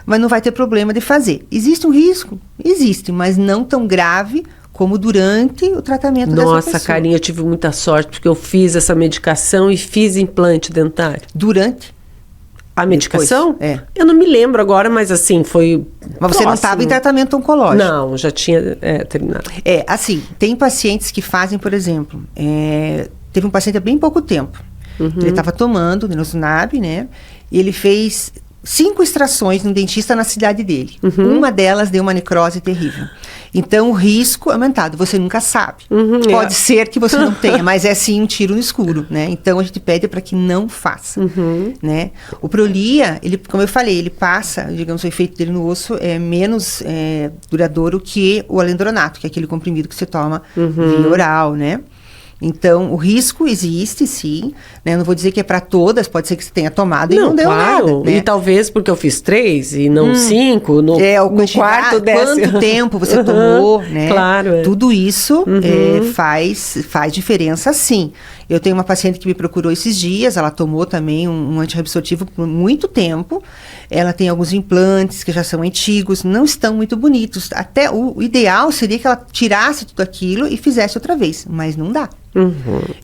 [SPEAKER 1] mas não vai ter problema de fazer. Existe um risco? Existe, mas não tão grave como durante o tratamento dessa pessoa.
[SPEAKER 2] Nossa, Karine, eu tive muita sorte, porque eu fiz essa medicação e fiz implante dentário.
[SPEAKER 1] Durante?
[SPEAKER 2] A medicação? Eu não me lembro agora, mas assim, foi
[SPEAKER 1] Mas você não estava em tratamento oncológico?
[SPEAKER 2] Não, já tinha terminado.
[SPEAKER 1] Assim, tem pacientes que fazem, por exemplo, teve um paciente há bem pouco tempo. Ele estava tomando denosumab, né? E ele fez 5 extrações no dentista na cidade dele. Uma delas deu uma necrose terrível. Então, o risco é aumentado. Você nunca sabe. Pode ser que você não tenha, mas é sim um tiro no escuro, né? Então, a gente pede para que não faça, né? O Prolia, como eu falei, ele passa, digamos, o efeito dele no osso é menos duradouro que o alendronato, que é aquele comprimido que você toma via oral, né? Então, o risco existe, sim, né? Não vou dizer que é para todas, pode ser que você tenha tomado e não deu nada, né?
[SPEAKER 2] E talvez porque eu fiz 3 e não 5, no quarto desse...
[SPEAKER 1] Quanto tempo você tomou, né?
[SPEAKER 2] Claro.
[SPEAKER 1] Tudo isso faz diferença, sim. Eu tenho uma paciente que me procurou esses dias, ela tomou também um antirreabsortivo por muito tempo. Ela tem alguns implantes que já são antigos, não estão muito bonitos. Até o ideal seria que ela tirasse tudo aquilo e fizesse outra vez, mas não dá.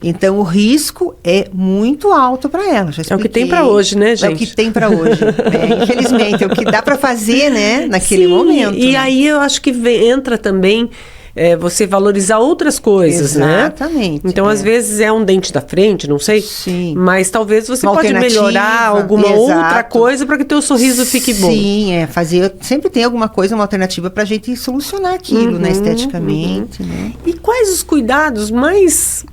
[SPEAKER 1] Então, o risco é muito alto para ela. Já expliquei.
[SPEAKER 2] É o que tem para hoje, né, gente?
[SPEAKER 1] É o que tem para hoje. Infelizmente, é o que dá para fazer, né, naquele momento.
[SPEAKER 2] E aí eu acho que entra também você valorizar outras coisas,
[SPEAKER 1] Exatamente,
[SPEAKER 2] né? Então, às vezes, é um dente da frente, não sei.
[SPEAKER 1] Sim.
[SPEAKER 2] Mas talvez você
[SPEAKER 1] Uma
[SPEAKER 2] pode melhorar alguma outra coisa para que o teu sorriso fique bom.
[SPEAKER 1] Sim, sempre tem alguma coisa, uma alternativa para a gente solucionar aquilo, né, esteticamente, né?
[SPEAKER 2] E quais os cuidados mais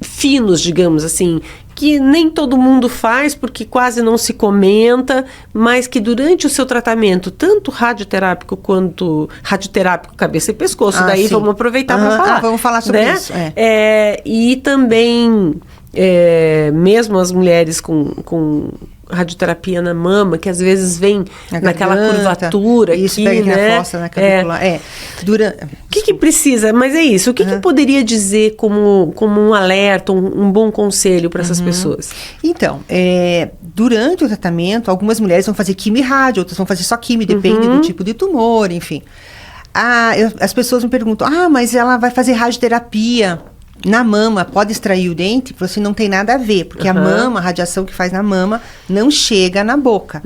[SPEAKER 2] finos, digamos assim, que nem todo mundo faz porque quase não se comenta, mas que durante o seu tratamento, tanto radioterápico quanto radioterápico cabeça e pescoço, daí
[SPEAKER 1] sim.
[SPEAKER 2] vamos aproveitar para falar.
[SPEAKER 1] Vamos falar sobre
[SPEAKER 2] né?
[SPEAKER 1] isso.
[SPEAKER 2] E também, mesmo as mulheres com radioterapia na mama, que às vezes vem naquela curvatura
[SPEAKER 1] isso,
[SPEAKER 2] aqui,
[SPEAKER 1] pega aqui
[SPEAKER 2] né?
[SPEAKER 1] na fossa, na clavícula.
[SPEAKER 2] O que precisa? Mas é isso. O que poderia dizer como um alerta, um bom conselho para essas pessoas?
[SPEAKER 1] Então, durante o tratamento, algumas mulheres vão fazer quimio e rádio, outras vão fazer só quimio, depende do tipo de tumor, enfim. As pessoas me perguntam, mas ela vai fazer radioterapia na mama, pode extrair o dente? Você não tem nada a ver, porque a mama, a radiação que faz na mama, não chega na boca.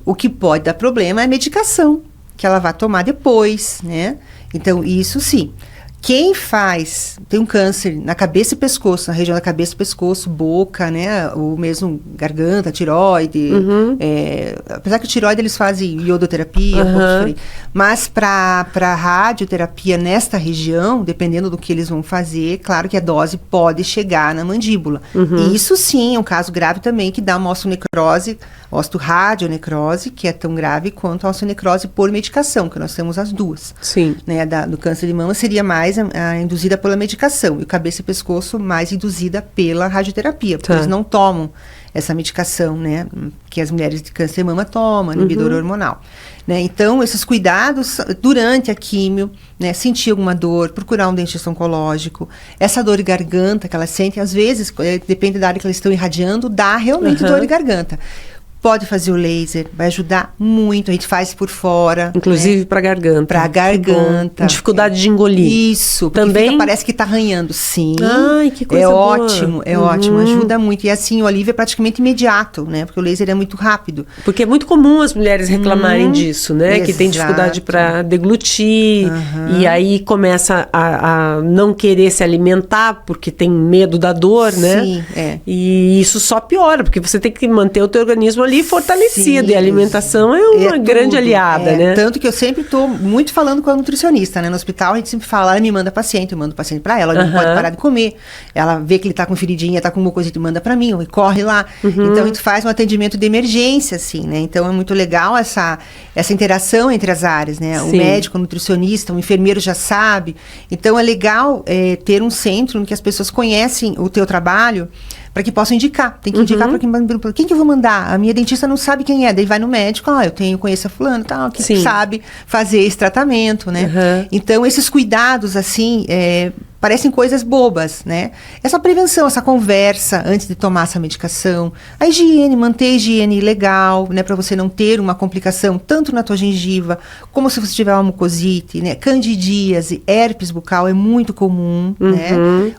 [SPEAKER 1] O que pode dar problema é a medicação, que ela vai tomar depois, né? Então, isso sim. Quem tem um câncer na cabeça e pescoço, na região da cabeça e pescoço, boca, né? Ou mesmo garganta, tireoide. Apesar que o tireoide eles fazem iodoterapia, um pouco diferente. Mas para radioterapia nesta região, dependendo do que eles vão fazer, claro que a dose pode chegar na mandíbula. E isso sim é um caso grave também, que dá uma osteonecrose, osteoradionecrose, que é tão grave quanto a osteonecrose por medicação, que nós temos as duas.
[SPEAKER 2] Sim.
[SPEAKER 1] Né? Do câncer de mama seria mais induzida pela medicação, e o cabeça e pescoço mais induzida pela radioterapia, porque eles não tomam essa medicação, né, que as mulheres de câncer de mama tomam, inibidor hormonal. Né? Então, esses cuidados durante a químio, né, sentir alguma dor, procurar um dentista oncológico, essa dor de garganta que elas sentem, às vezes, depende da área que elas estão irradiando, dá realmente dor de garganta. Pode fazer o laser, vai ajudar muito. A gente faz por fora.
[SPEAKER 2] Inclusive, né? Para garganta.
[SPEAKER 1] Para garganta.
[SPEAKER 2] Dificuldade de engolir.
[SPEAKER 1] Isso. Também parece que tá arranhando. Sim.
[SPEAKER 2] Ai, que coisa boa.
[SPEAKER 1] Ótimo, ótimo. Ajuda muito. E assim, o alívio é praticamente imediato, né? Porque o laser é muito rápido.
[SPEAKER 2] Porque é muito comum as mulheres reclamarem disso, né? Que tem dificuldade para deglutir. E aí começa a não querer se alimentar porque tem medo da dor, né?
[SPEAKER 1] Sim,
[SPEAKER 2] E isso só piora, porque você tem que manter o teu organismo ali fortalecido.
[SPEAKER 1] Sim,
[SPEAKER 2] e a alimentação é uma grande aliada, né?
[SPEAKER 1] Tanto que eu sempre estou muito falando com a nutricionista, né? No hospital a gente sempre fala, ela me manda paciente, eu mando o paciente para ela não pode parar de comer. Ela vê que ele tá com feridinha, tá com mucosite, manda para mim, e corre lá. Então a gente faz um atendimento de emergência, assim, né? Então é muito legal essa interação entre as áreas, né? Sim. O médico, o nutricionista, o enfermeiro já sabe. Então é legal ter um centro em que as pessoas conhecem o teu trabalho, para que possam indicar. Tem que indicar para quem que eu vou mandar. A minha dentista não sabe quem é. Daí vai no médico, eu conheço a fulano, tal, que sabe fazer esse tratamento, né? Então, esses cuidados, assim, parecem coisas bobas, né? Essa prevenção, essa conversa antes de tomar essa medicação. A higiene, manter a higiene legal, né? Para você não ter uma complicação tanto na tua gengiva, como se você tiver uma mucosite, né? Candidíase, herpes bucal é muito comum, né?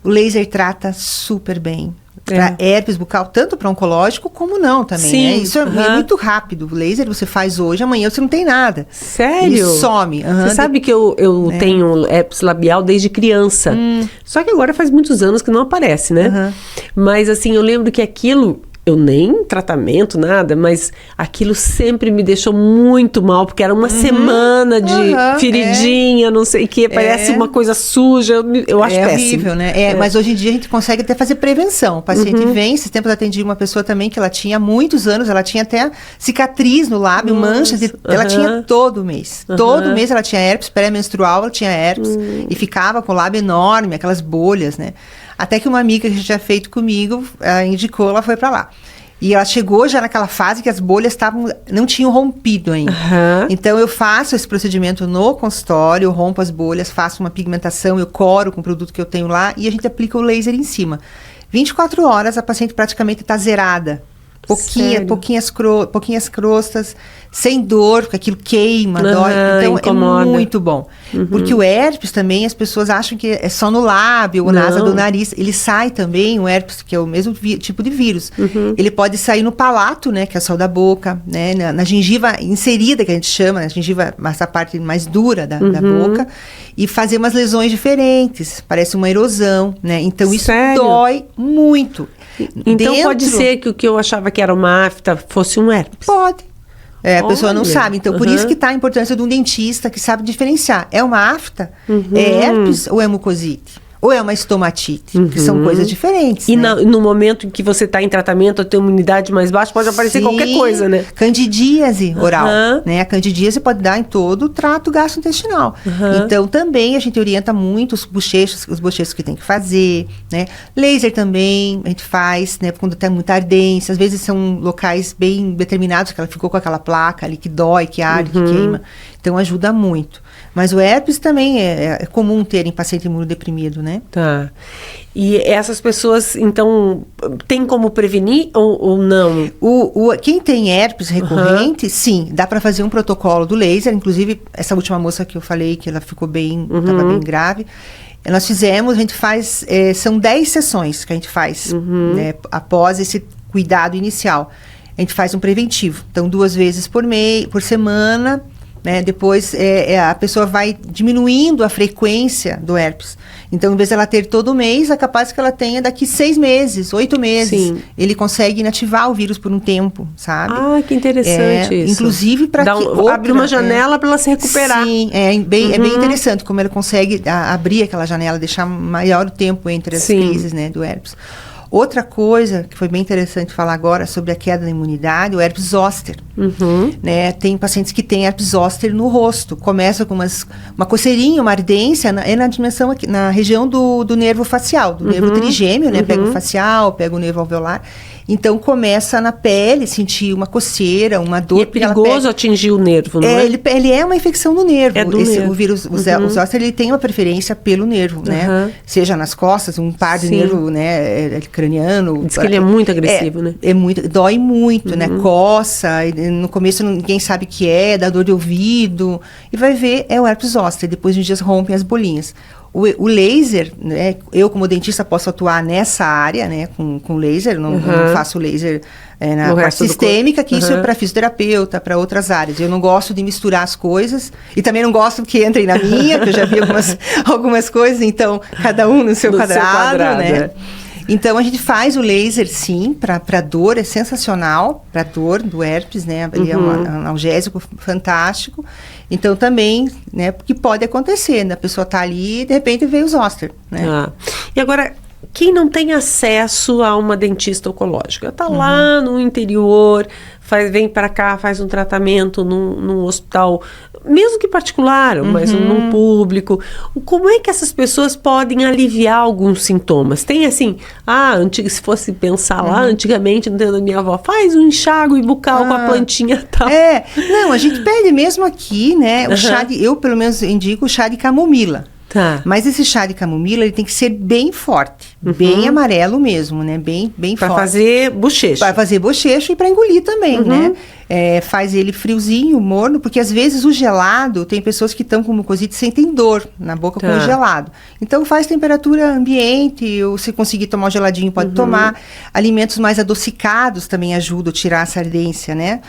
[SPEAKER 1] O laser trata super bem. Para herpes bucal, tanto para oncológico como não também,
[SPEAKER 2] sim,
[SPEAKER 1] né? Isso é muito rápido. O laser você faz hoje, amanhã você não tem nada.
[SPEAKER 2] Sério?
[SPEAKER 1] Ele some.
[SPEAKER 2] Você sabe que eu tenho herpes labial desde criança. Só que agora faz muitos anos que não aparece, né? Mas assim, eu lembro que aquilo... Eu nem tratamento, nada, mas aquilo sempre me deixou muito mal, porque era uma semana de feridinha, não sei o que, parece uma coisa suja, eu acho péssimo. É horrível,
[SPEAKER 1] né? Mas hoje em dia a gente consegue até fazer prevenção. O paciente vem, esses tempos eu atendi uma pessoa também que ela tinha há muitos anos, ela tinha até cicatriz no lábio, manchas, ela tinha todo mês. Todo mês ela tinha herpes, pré-menstrual ela tinha herpes, e ficava com o lábio enorme, aquelas bolhas, né? Até que uma amiga que já tinha feito comigo, indicou, ela foi pra lá. E ela chegou já naquela fase que as bolhas não tinham rompido ainda. Então, eu faço esse procedimento no consultório, eu rompo as bolhas, faço uma pigmentação, eu coro com o produto que eu tenho lá e a gente aplica o laser em cima. 24 horas, a paciente praticamente está zerada.
[SPEAKER 2] Sério?
[SPEAKER 1] Pouquinhas crostas, sem dor, porque aquilo queima, dói. Então
[SPEAKER 2] incomoda.
[SPEAKER 1] É muito bom. Porque o herpes também, as pessoas acham que é só no lábio ou na asa do nariz. Ele sai também, o herpes, que é o mesmo tipo de vírus. Ele pode sair no palato, né, que é o céu da boca, né, na gengiva inserida, que a gente chama, na gengiva, essa parte mais dura da boca, e fazer umas lesões diferentes. Parece uma erosão, né? Então isso dói muito.
[SPEAKER 2] Então pode ser que o que eu achava que era uma afta fosse um herpes?
[SPEAKER 1] Pode. A pessoa não sabe. Então, por isso que está a importância de um dentista que sabe diferenciar. É uma afta? É herpes ou é mucosite? Ou é uma estomatite? Que são coisas diferentes,
[SPEAKER 2] E
[SPEAKER 1] né?
[SPEAKER 2] no momento em que você está em tratamento, a tua imunidade mais baixa, pode aparecer qualquer coisa, né?
[SPEAKER 1] Candidíase oral, né? A candidíase pode dar em todo o trato gastrointestinal. Então, também a gente orienta muito os bochechos que tem que fazer, né? Laser também a gente faz, né? Quando tem muita ardência. Às vezes são locais bem determinados, que ela ficou com aquela placa ali que dói, que arde, que queima. Então, ajuda muito. Mas o herpes também é comum ter em paciente imunodeprimido, né?
[SPEAKER 2] Tá. E essas pessoas, então, tem como prevenir ou não?
[SPEAKER 1] Quem tem herpes recorrente, sim, dá para fazer um protocolo do laser. Inclusive, essa última moça que eu falei, que ela ficou bem, estava bem grave. Nós fizemos, a gente faz, são 10 sessões que a gente faz, né, após esse cuidado inicial. A gente faz um preventivo. Então, 2 vezes por semana, né? Depois a pessoa vai diminuindo a frequência do herpes. Então, em vez de ela ter todo mês, é capaz que ela tenha daqui 6 meses, 8 meses. Sim. Ele consegue inativar o vírus por um tempo, sabe?
[SPEAKER 2] Ah, que interessante isso.
[SPEAKER 1] Inclusive para
[SPEAKER 2] abre uma janela para ela se recuperar.
[SPEAKER 1] Sim, é bem interessante como ela consegue abrir aquela janela, deixar maior o tempo entre as crises, né, do herpes. Outra coisa que foi bem interessante falar agora sobre a queda da imunidade, o herpes zoster. Né? Tem pacientes que têm herpes zoster no rosto. Começa com uma coceirinha, uma ardência, na dimensão aqui, na região do nervo facial, do nervo trigêmeo, né? Pega o facial, pega o nervo alveolar. Então, começa na pele, sentir uma coceira, uma dor.
[SPEAKER 2] E é perigoso atingir o nervo, não é?
[SPEAKER 1] Ele é uma infecção do nervo.
[SPEAKER 2] É do nervo.
[SPEAKER 1] O vírus, o zoster, ele tem uma preferência pelo nervo, né? Seja nas costas, um par de nervo, né, craniano.
[SPEAKER 2] Diz que ele é muito agressivo, né?
[SPEAKER 1] Dói muito, né? Coça, no começo ninguém sabe o que dá dor de ouvido. E vai ver, é o herpes zoster. Depois de uns dias rompem as bolinhas. O laser, né, eu como dentista posso atuar nessa área, né, com laser, não faço laser na parte sistêmica, que isso é para fisioterapeuta, para outras áreas. Eu não gosto de misturar as coisas, e também não gosto que entrem na minha, que eu já vi algumas coisas, então cada um no seu quadrado, né? Então, a gente faz o laser, sim, para dor, é sensacional, para dor do herpes, né? Ele é um analgésico fantástico. Então, também, né, porque pode acontecer, né? A pessoa tá ali e, de repente, veio o zoster, né?
[SPEAKER 2] E agora, quem não tem acesso a uma dentista oncológica, tá lá no interior, vem para cá, faz um tratamento num hospital, mesmo que particular, mas num público. Como é que essas pessoas podem aliviar alguns sintomas? Tem assim, se fosse pensar lá, antigamente, não tendo minha avó, faz um enxágue bucal com a plantinha tal.
[SPEAKER 1] Não, a gente pede mesmo aqui, né, o chá eu pelo menos indico o chá de camomila.
[SPEAKER 2] Tá.
[SPEAKER 1] Mas esse chá de camomila, ele tem que ser bem forte, bem amarelo mesmo, né? Bem forte.
[SPEAKER 2] Para fazer bochecho.
[SPEAKER 1] Para fazer bochecho e para engolir também, né? Faz ele friozinho, morno, porque às vezes o gelado, tem pessoas que estão com mucosite e sentem dor na boca com o gelado. Então faz temperatura ambiente, ou se conseguir tomar um geladinho, pode tomar. Alimentos mais adocicados também ajudam a tirar essa ardência, né?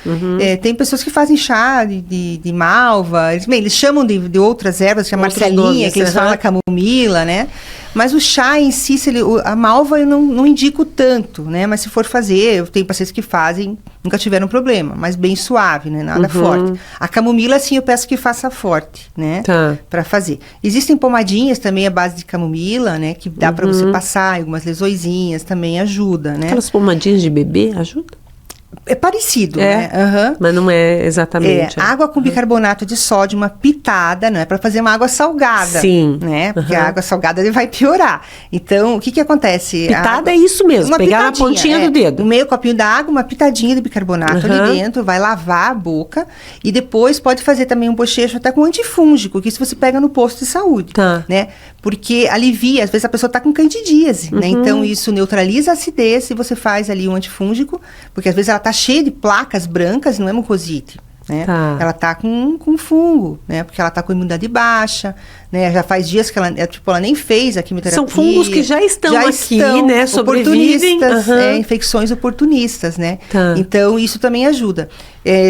[SPEAKER 1] Tem pessoas que fazem chá de malva, eles chamam de outras ervas, que é a marcelinha, que eles falam camomila, né? Mas o chá em si, a malva eu não indico tanto, né? Mas se for fazer, eu tenho pacientes que fazem, nunca tiveram problema, mas bem suave, né? Nada forte. A camomila, sim, eu peço que faça forte, né? Para fazer. Existem pomadinhas também à base de camomila, né? Que dá para você passar, algumas lesõezinhas também ajuda, né?
[SPEAKER 2] Aquelas pomadinhas de bebê ajudam?
[SPEAKER 1] É parecido, né? Uhum.
[SPEAKER 2] Mas não é exatamente.
[SPEAKER 1] Água com bicarbonato de sódio, uma pitada, não é para fazer uma água salgada.
[SPEAKER 2] Sim.
[SPEAKER 1] Né? Porque a água salgada ele vai piorar. Então, o que acontece?
[SPEAKER 2] Pitada é isso mesmo, pegar na pontinha do dedo.
[SPEAKER 1] No meio copinho da água, uma pitadinha de bicarbonato ali dentro, vai lavar a boca e depois pode fazer também um bochecho até com antifúngico, que isso você pega no posto de saúde, né? Porque alivia, às vezes a pessoa tá com candidíase, né? Então, isso neutraliza a acidez e você faz ali um antifúngico, porque às vezes ela tá cheia de placas brancas e não é mucosite, né? Ela tá com fungo, né? Porque ela tá com imunidade baixa, né? Já faz dias que ela nem fez a quimioterapia.
[SPEAKER 2] São fungos que já estão aqui, né? Sobrevivem.
[SPEAKER 1] Infecções oportunistas, né? Então, isso também ajuda.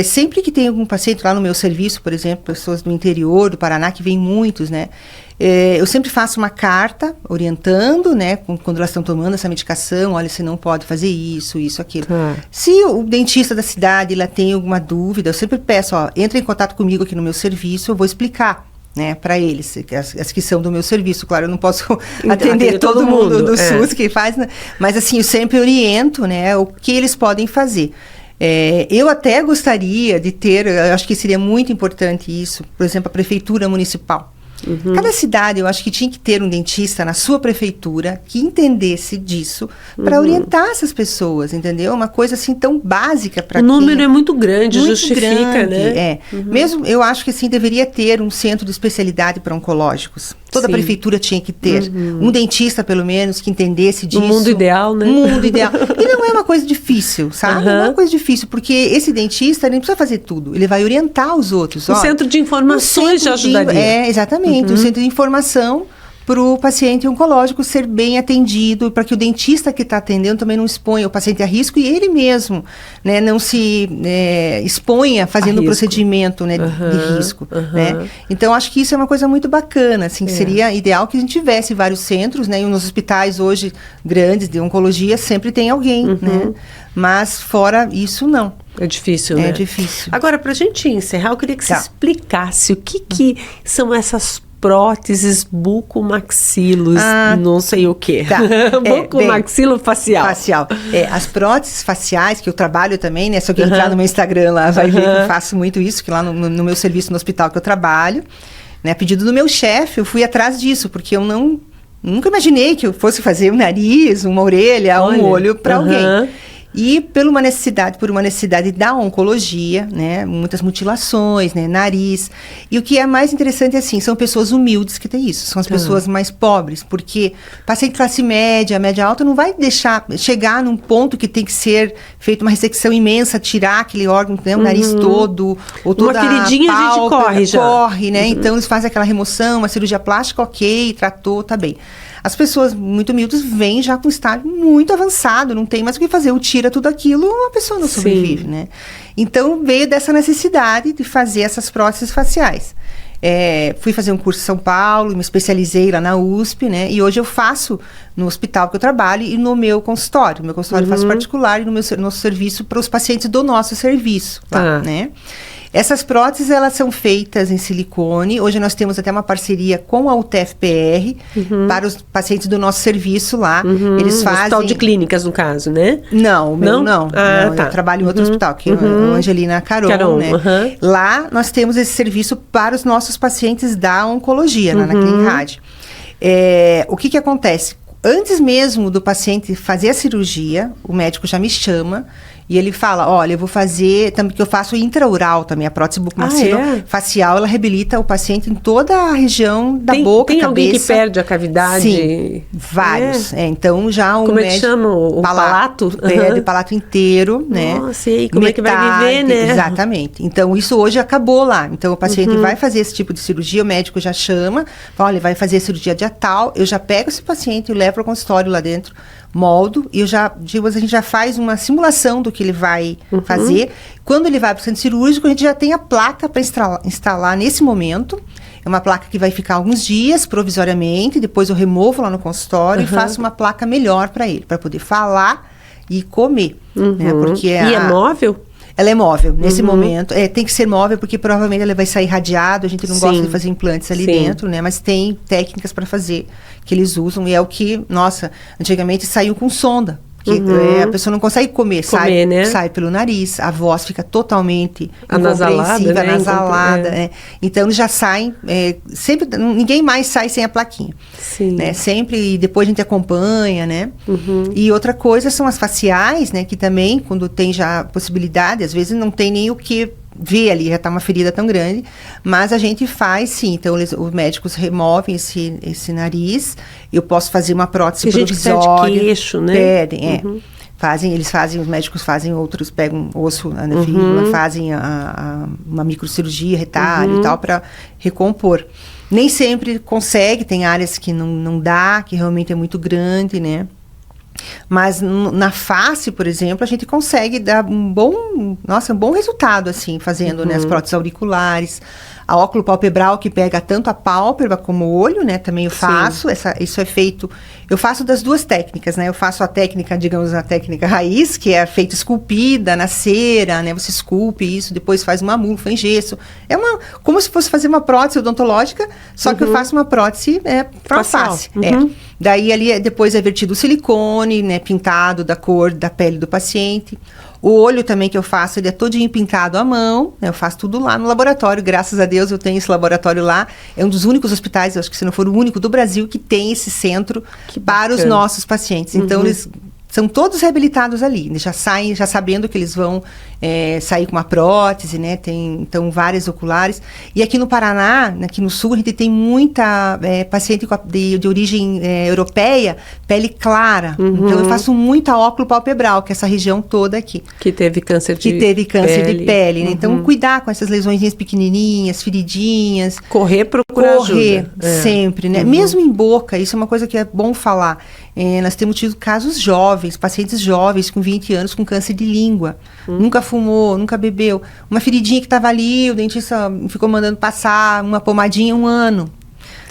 [SPEAKER 1] Sempre que tem algum paciente lá no meu serviço, por exemplo, pessoas do interior do Paraná, que vem muitos, né? Eu sempre faço uma carta orientando, né, quando elas estão tomando essa medicação, olha, você não pode fazer isso, aquilo. Se o dentista da cidade ela tem alguma dúvida, eu sempre peço, entra em contato comigo aqui no meu serviço, eu vou explicar, né, para eles, as que são do meu serviço. Claro, eu não posso atender todo mundo do SUS que faz, né? Mas assim, eu sempre oriento, né, o que eles podem fazer. Eu até gostaria de ter, eu acho que seria muito importante isso, por exemplo, a prefeitura municipal. Cada cidade, eu acho que tinha que ter um dentista na sua prefeitura que entendesse disso para orientar essas pessoas, entendeu? Uma coisa assim tão básica para
[SPEAKER 2] O número é muito grande, justifica,
[SPEAKER 1] grande,
[SPEAKER 2] né?
[SPEAKER 1] Mesmo, eu acho que assim, deveria ter um centro de especialidade para oncológicos. Toda prefeitura tinha que ter um dentista, pelo menos, que entendesse disso.
[SPEAKER 2] No mundo ideal, né?
[SPEAKER 1] No mundo ideal. E não é uma coisa difícil, sabe? Não é uma coisa difícil, porque esse dentista, ele não precisa fazer tudo. Ele vai orientar os outros.
[SPEAKER 2] O centro de informações já ajudaria.
[SPEAKER 1] Exatamente. Um centro de informação para o paciente oncológico ser bem atendido, para que o dentista que está atendendo também não exponha o paciente a risco e ele mesmo, né, não se exponha fazendo o procedimento, né, de risco. Né? Então, acho que isso é uma coisa muito bacana, assim, que seria ideal que a gente tivesse vários centros, né, e nos hospitais hoje grandes de oncologia sempre tem alguém, né? Mas fora isso, não.
[SPEAKER 2] É difícil, né?
[SPEAKER 1] É difícil.
[SPEAKER 2] Agora, para a gente encerrar, eu queria que você explicasse o que são essas próteses bucomaxilos, não sei o quê. Bucomaxilofacial. As próteses faciais, que eu trabalho também, né? Se alguém entrar no meu Instagram lá, vai ver que eu faço muito isso, que lá no meu serviço no hospital que eu trabalho, né? A pedido do meu chefe, eu fui atrás disso, porque eu nunca imaginei que eu fosse fazer um nariz, uma orelha, um olho para alguém. E por uma necessidade da oncologia, né, muitas mutilações, né, nariz. E o que é mais interessante, assim, são pessoas humildes que têm isso, são as pessoas mais pobres, porque paciente classe média, média alta, não vai deixar chegar num ponto que tem que ser feita uma ressecção imensa, tirar aquele órgão, né, o nariz todo, ou toda uma queridinha a gente corre já.
[SPEAKER 1] Corre, né, então eles fazem aquela remoção, uma cirurgia plástica, ok, tratou, tá bem. As pessoas muito humildes vêm já com um estágio muito avançado, não tem mais o que fazer, tira tudo aquilo, a pessoa não sobrevive, né? Então, veio dessa necessidade de fazer essas próteses faciais. Fui fazer um curso em São Paulo, me especializei lá na USP, né? E hoje eu faço no hospital que eu trabalho e no meu consultório. No meu consultório eu faço particular e no nosso serviço para os pacientes do nosso serviço, lá, né? Essas próteses, elas são feitas em silicone. Hoje nós temos até uma parceria com a UTFPR para os pacientes do nosso serviço lá. Eles fazem...
[SPEAKER 2] Hospital de clínicas, no caso, né?
[SPEAKER 1] Não, o meu não. Eu trabalho em outro hospital, que é o Angelina Caron, né? Lá nós temos esse serviço para os nossos pacientes da oncologia, lá na Clinrad. O que acontece? Antes mesmo do paciente fazer a cirurgia, o médico já me chama e ele fala, olha, eu vou fazer, também que eu faço intraoral também, a prótese bucomaxilofacial, ela reabilita o paciente em toda a região da boca,
[SPEAKER 2] tem
[SPEAKER 1] cabeça.
[SPEAKER 2] Alguém que perde a cavidade?
[SPEAKER 1] Sim, vários. Então já o
[SPEAKER 2] Como é que chama? O palato?
[SPEAKER 1] Perde o palato inteiro, né?
[SPEAKER 2] Nossa, e aí como é que vai viver, né?
[SPEAKER 1] Exatamente. Então isso hoje acabou lá. Então o paciente vai fazer esse tipo de cirurgia, o médico já chama, fala, olha, vai fazer a cirurgia dia tal, eu já pego esse paciente e levo para o consultório lá dentro, moldo, e a gente já faz uma simulação do que ele vai fazer. Quando ele vai para o centro cirúrgico, a gente já tem a placa para instalar nesse momento. É uma placa que vai ficar alguns dias, provisoriamente, depois eu removo lá no consultório e faço uma placa melhor para ele, para poder falar e comer. Né? Porque
[SPEAKER 2] é móvel?
[SPEAKER 1] Ela é móvel, nesse momento. Tem que ser móvel, porque provavelmente ela vai sair radiado. A gente não gosta de fazer implantes ali dentro, né? Mas tem técnicas para fazer, que eles usam. E é o que, nossa, antigamente saiu com sonda. Porque a pessoa não consegue comer,
[SPEAKER 2] né?
[SPEAKER 1] Sai pelo nariz, a voz fica totalmente
[SPEAKER 2] anasalada, né?
[SPEAKER 1] Anasalada. Então, eles já saem, sempre, ninguém mais sai sem a plaquinha.
[SPEAKER 2] Sim.
[SPEAKER 1] Né? Sempre, e depois a gente acompanha, né? E outra coisa são as faciais, né? Que também, quando tem já possibilidade, às vezes não tem nem o que ver ali, já está uma ferida tão grande, mas a gente faz sim, então os médicos removem esse nariz, eu posso fazer uma prótese provisória.
[SPEAKER 2] Pede queixo, né?
[SPEAKER 1] Pedem, os médicos fazem outros, pegam osso na fíbula, fazem uma microcirurgia, retalho e tal, para recompor. Nem sempre consegue, tem áreas que não dá, que realmente é muito grande, né? Mas na face, por exemplo, a gente consegue dar um bom resultado, assim, fazendo né, as próteses auriculares, a óculo palpebral que pega tanto a pálpebra como o olho, né? Também eu faço, isso é feito, eu faço das duas técnicas, né? Eu faço a técnica, digamos, a técnica raiz, que é feita esculpida na cera, né? Você esculpe isso, depois faz uma mufa em gesso. É como se fosse fazer uma prótese odontológica, só que eu faço uma prótese para a face. Daí ali depois é vertido o silicone, né? Pintado da cor da pele do paciente. O olho também que eu faço, ele é todinho pintado à mão, né? Eu faço tudo lá no laboratório, graças a Deus eu tenho esse laboratório lá. É um dos únicos hospitais, eu acho que se não for o único do Brasil, que tem esse centro para os nossos pacientes. Então, eles são todos reabilitados ali, eles já saem já sabendo que eles vão sair com uma prótese, né? Tem, então, várias oculares. E aqui no Paraná, aqui no sul, a gente tem muita paciente de origem europeia, pele clara. Então, eu faço muita óculo palpebral, que é essa região toda aqui.
[SPEAKER 2] Que teve câncer de
[SPEAKER 1] pele. Né? Então, cuidar com essas lesõezinhas pequenininhas, feridinhas.
[SPEAKER 2] Procurar ajuda.
[SPEAKER 1] Sempre, né? Mesmo em boca, isso é uma coisa que é bom falar. Nós temos tido casos jovens, pacientes jovens com 20 anos com câncer de língua. Nunca fumou, nunca bebeu. Uma feridinha que estava ali, o dentista ficou mandando passar uma pomadinha 1 ano.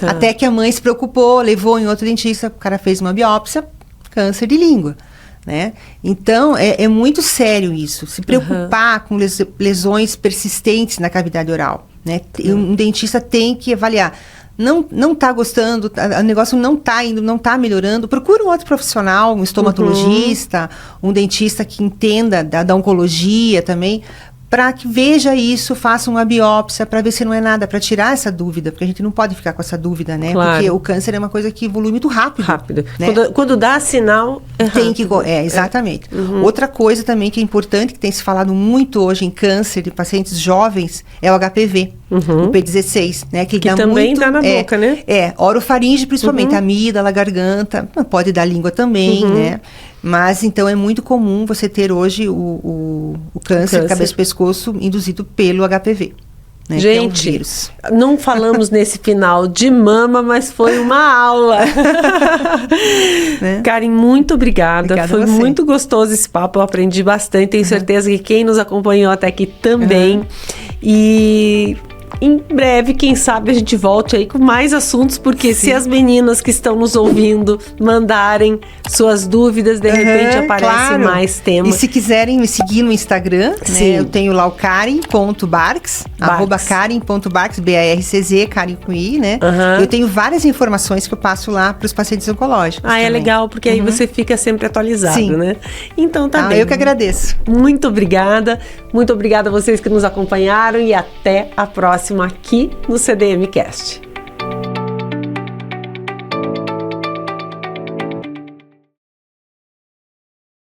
[SPEAKER 1] Até que a mãe se preocupou, levou em outro dentista, o cara fez uma biópsia, câncer de língua. Né? Então, é muito sério isso. Se preocupar com lesões persistentes na cavidade oral. Né? Um dentista tem que avaliar. Não está gostando, o negócio não está indo, não está melhorando, procura um outro profissional, um estomatologista, um dentista que entenda da oncologia também, para que veja isso, faça uma biópsia, para ver se não é nada, para tirar essa dúvida, porque a gente não pode ficar com essa dúvida, né?
[SPEAKER 2] Claro.
[SPEAKER 1] Porque o câncer é uma coisa que evolui muito rápido. Né?
[SPEAKER 2] Quando dá sinal,
[SPEAKER 1] tem que exatamente. Outra coisa também que é importante, que tem se falado muito hoje em câncer de pacientes jovens, é o HPV, o P16, né? Que
[SPEAKER 2] também dá na boca, né?
[SPEAKER 1] Orofaringe, principalmente, amígdala, garganta, pode dar língua também, né? Mas, então, é muito comum você ter hoje o câncer cabeça e pescoço induzido pelo HPV. Né?
[SPEAKER 2] Gente,
[SPEAKER 1] é um vírus.
[SPEAKER 2] Não falamos nesse final de mama, mas foi uma aula. Né? Karen, muito obrigada. Foi muito gostoso esse papo, eu aprendi bastante. Tenho certeza que quem nos acompanhou até aqui também. E em breve, quem sabe, a gente volte aí com mais assuntos, porque se as meninas que estão nos ouvindo mandarem suas dúvidas, de repente aparece mais temas.
[SPEAKER 1] E se quiserem me seguir no Instagram, né, eu tenho lá o Karen.Barks, @Karen.Barks, B-A-R-C-Z, Karen com I, né? Eu tenho várias informações que eu passo lá para os pacientes oncológicos.
[SPEAKER 2] É legal, porque aí você fica sempre atualizado, né? Então tá bem.
[SPEAKER 1] Eu que agradeço.
[SPEAKER 2] Muito obrigada a vocês que nos acompanharam e até a próxima aqui no CDM Cast.